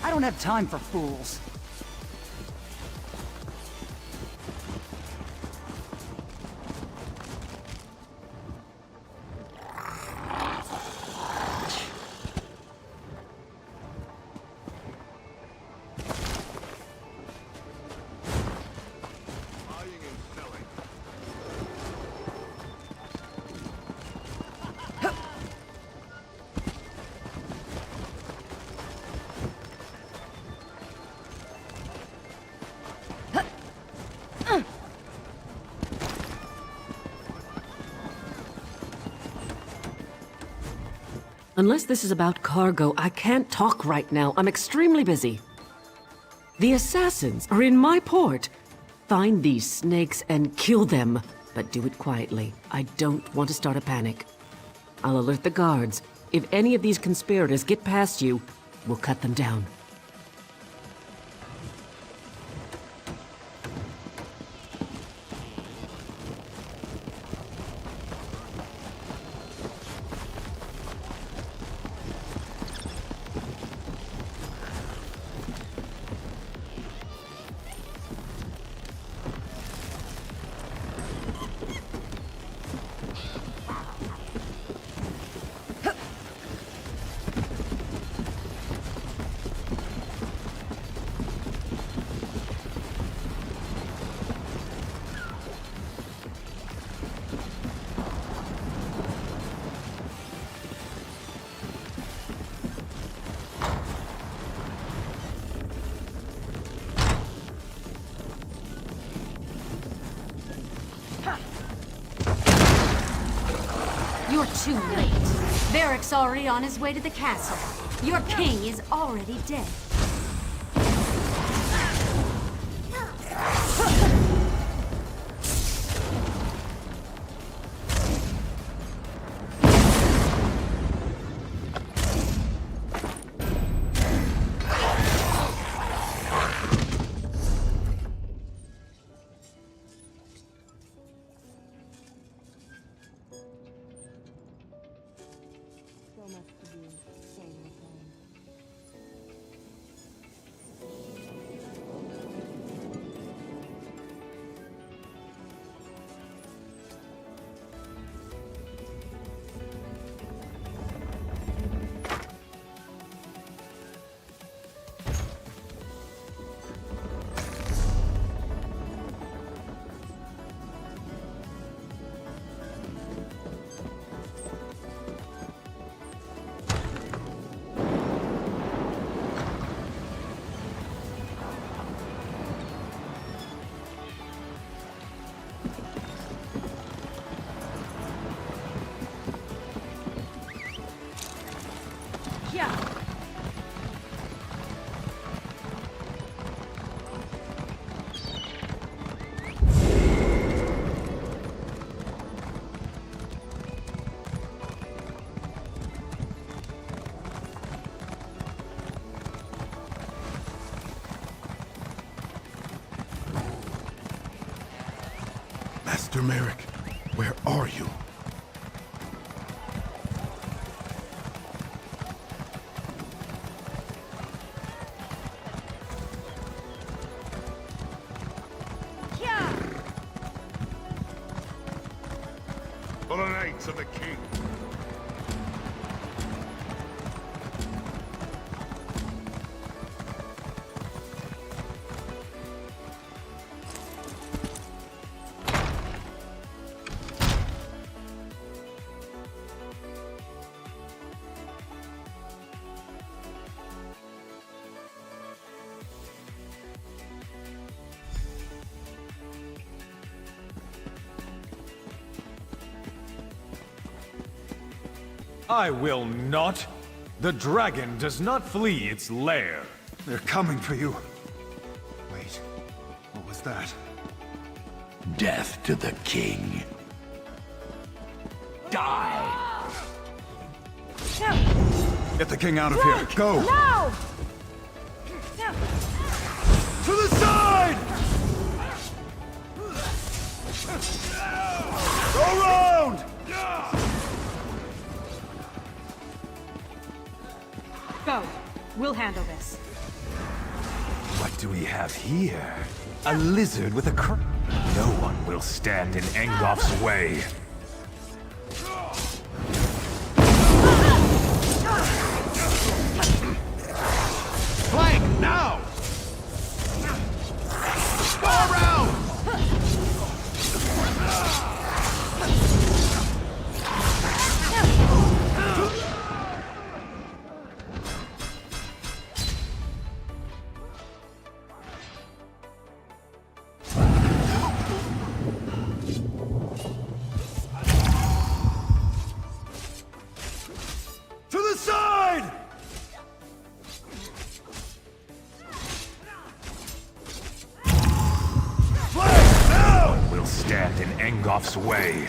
I don't have time for fools.
Unless this is about cargo, I can't talk right now. I'm extremely busy. The assassins are in my port. Find these snakes and kill them, but do it quietly. I don't want to start a panic. I'll alert the guards. If any of these conspirators get past you, we'll cut them down.
Too late. Varric's already on his way to the castle. Your king is already dead.
Master Merrick, where are you?
For the knights of the king.
I will not. The dragon does not flee its lair.
They're coming for you. Wait, what was that?
Death to the king. Die!
Get the king out of here. Go!
No!
To the side! Go round!
Go. We'll handle this.
What do we have here? A lizard with a crown. No one will stand in Engolf's way.
Flank, now! Go around!
To the side!
Flank now! No one will stand in Engolf's way.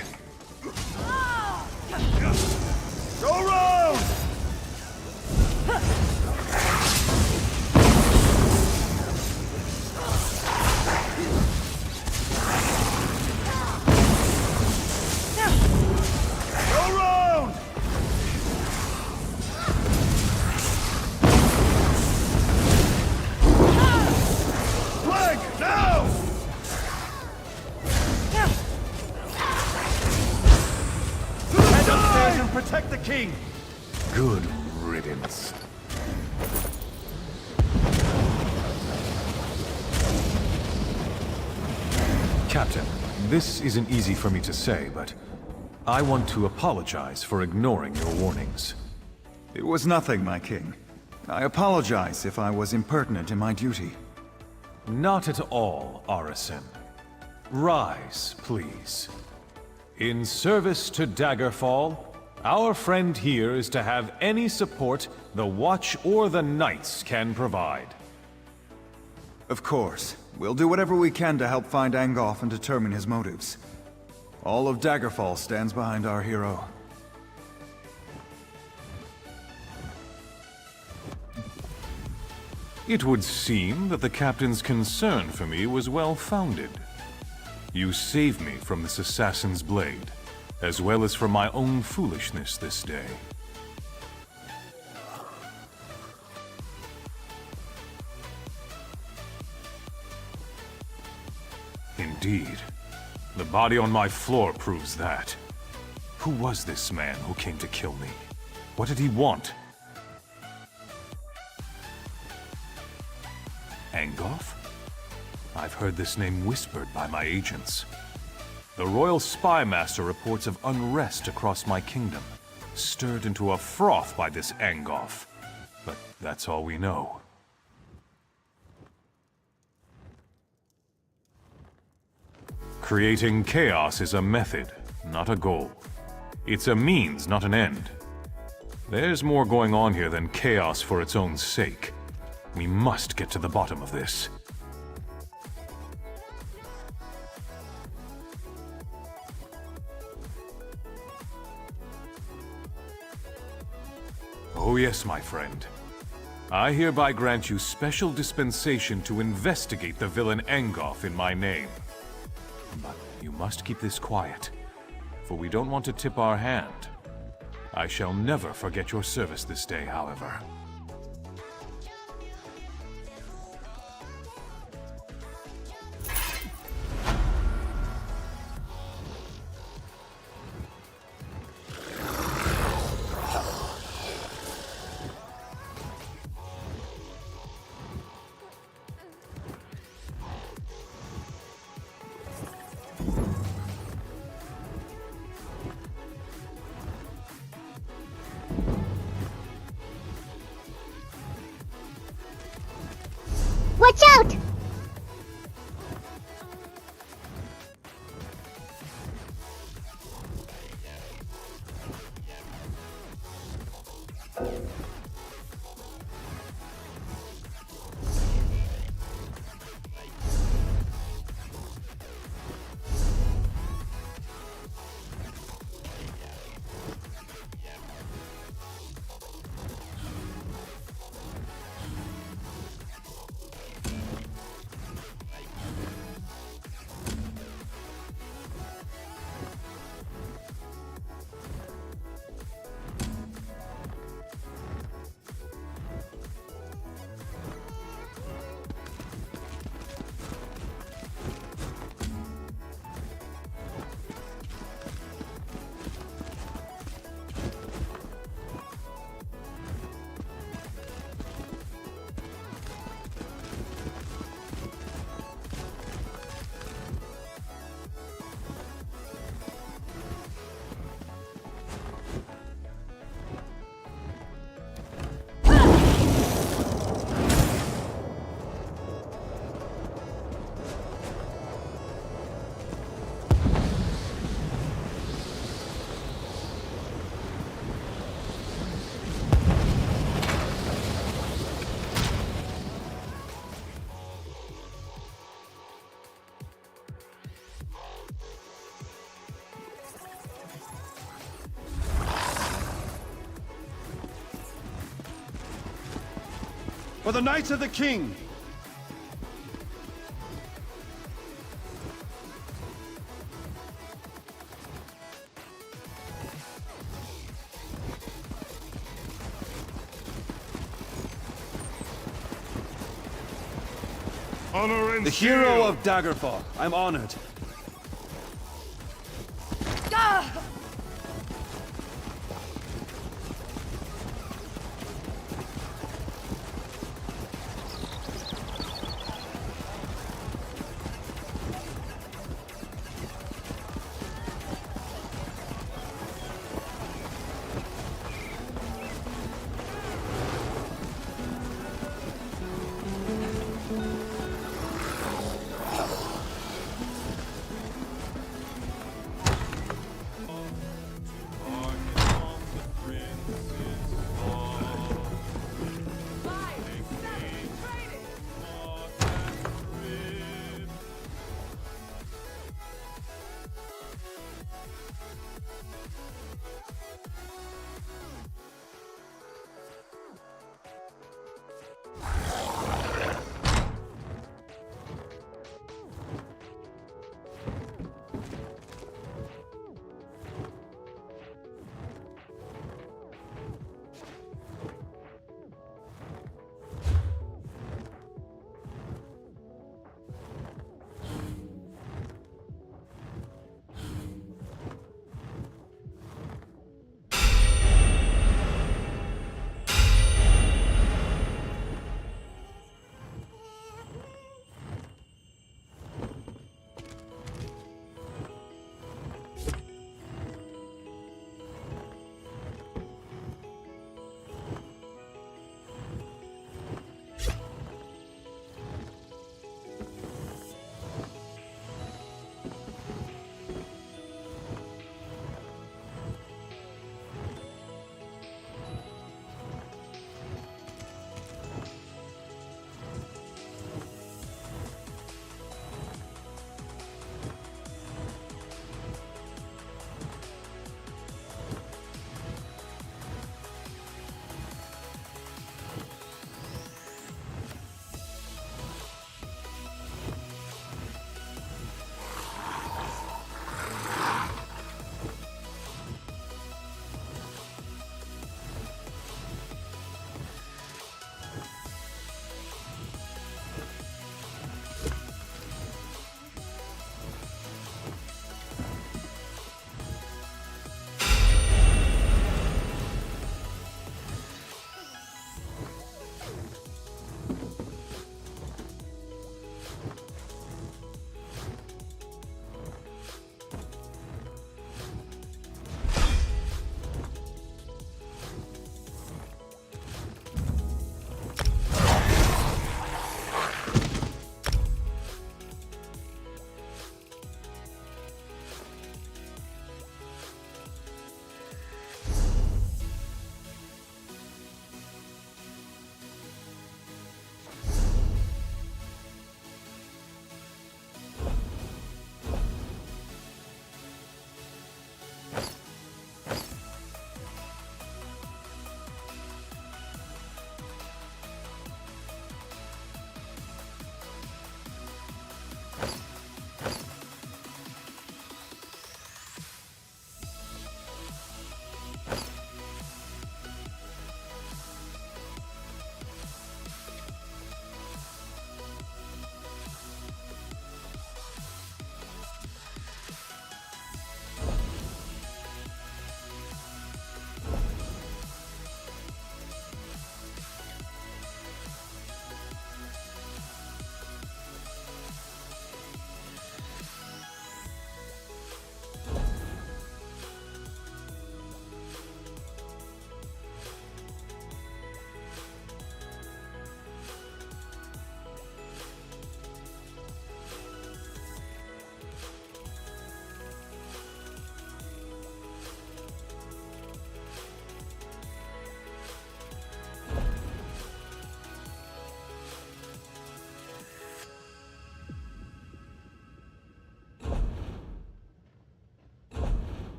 Go round! Go round! Flank now!
Head upstairs and protect the king! Good riddance. Captain, this isn't easy for me to say, but I want to apologize for ignoring your warnings.
It was nothing, my king. I apologize if I was impertinent in my duty.
Not at all, Arisen. Rise, please. In service to Daggerfall, Our friend here is to have any support the Watch or the Knights can provide.
Of course. We'll do whatever we can to help find Angoff and determine his motives. All of Daggerfall stands behind our hero.
It would seem that the captain's concern for me was well-founded. You saved me from this assassin's blade, as well as from my own foolishness this day. Indeed. The body on my floor proves that. Who was this man who came to kill me? What did he want? Angoff? I've heard this name whispered by my agents. The Royal Spy Master reports of unrest across my kingdom, stirred into a froth by this Angoff. But that's all we know. Creating chaos is a method, not a goal. It's a means, not an end. There's more going on here than chaos for its own sake. We must get to the bottom of this. Oh yes, my friend. I hereby grant you special dispensation to investigate the villain Angoff in my name. But you must keep this quiet, for we don't want to tip our hand. I shall never forget your service this day, however.
Watch out!
For the Knights of the King!
Honor and
The hero of Daggerfall. I'm honored.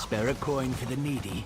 Spare a coin for the needy.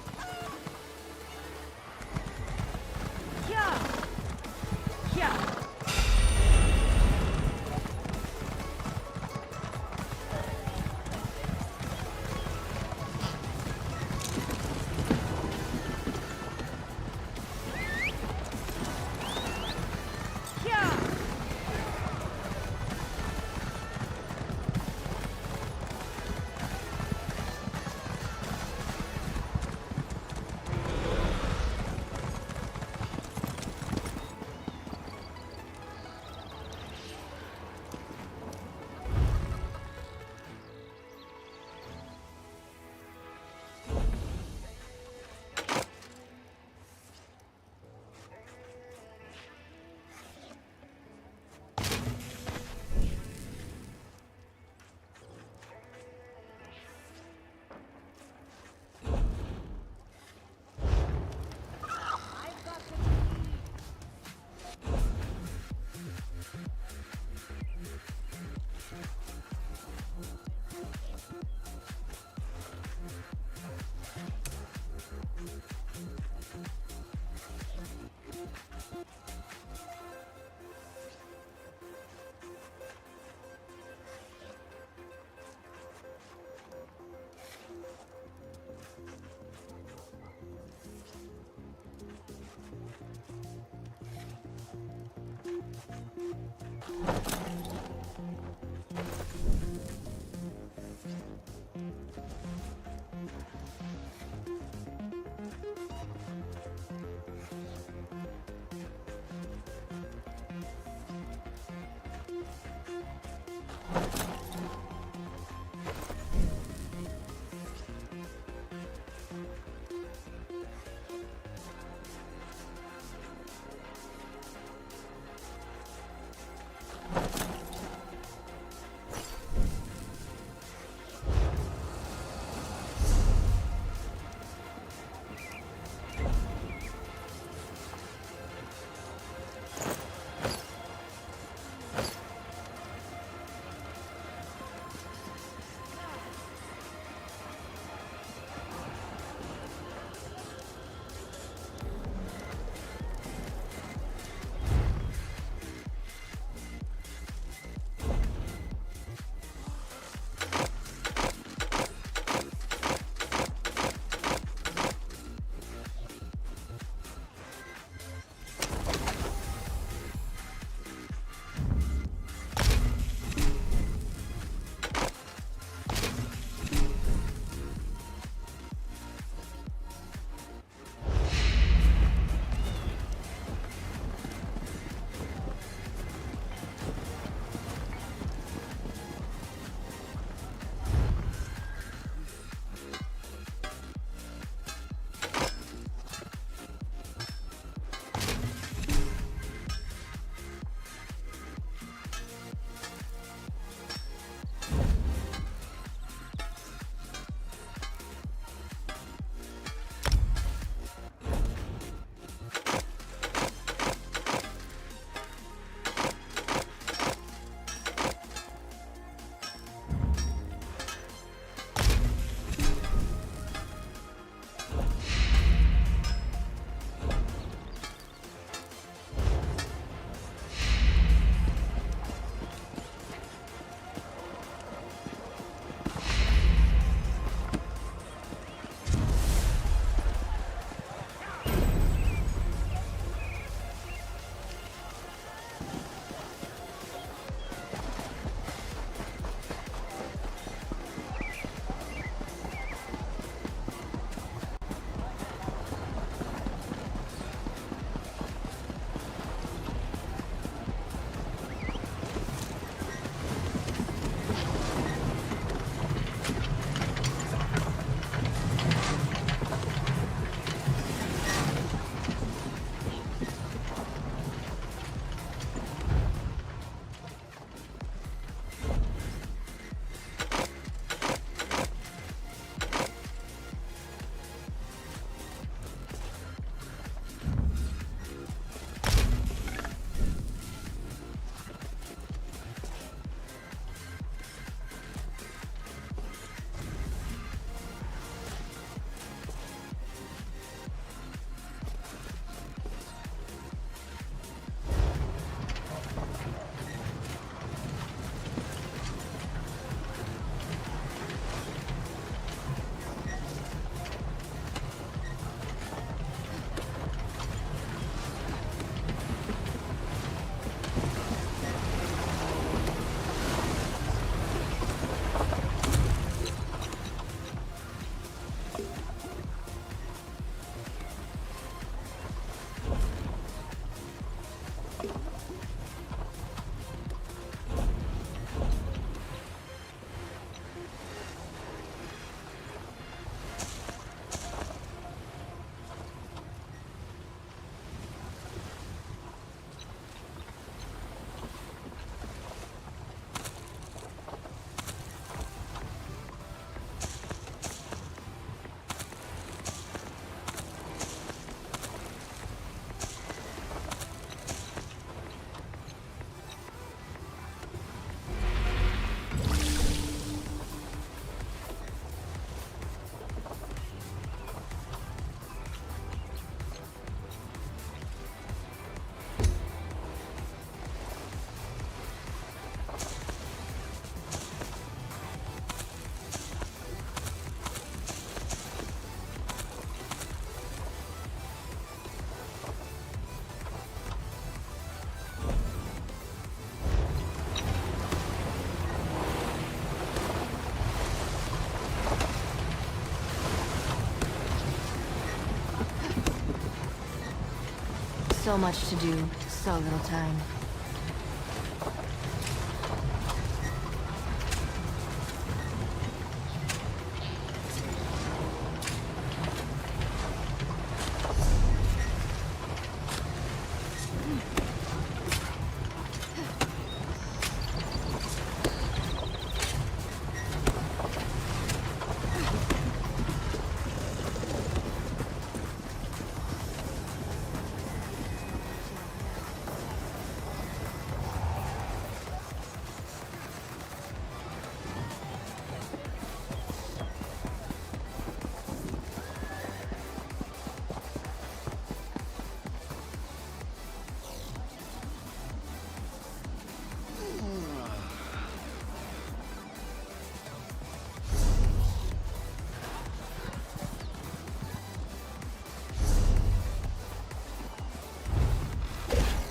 So much to do, so little time.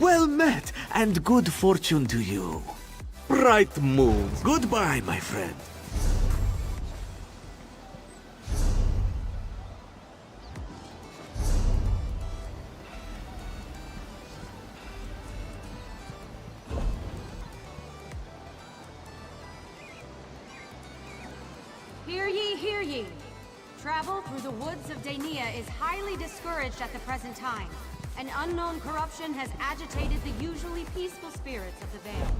Well met, and good fortune to you. Bright moons. Goodbye, my friend.
Hear ye, hear ye! Travel through the woods of Daenia is highly discouraged at the present time. An unknown corruption has agitated the usually peaceful spirits of the Vale.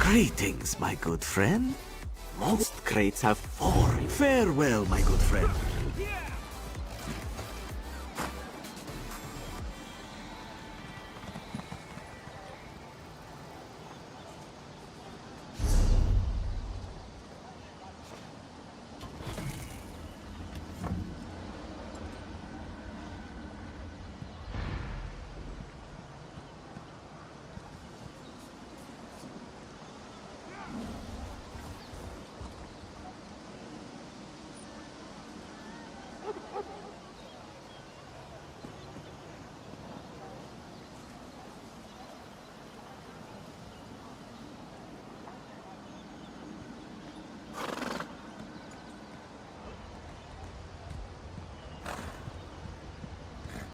Greetings, my good friend. Most crates have fallen. Farewell, my good friend.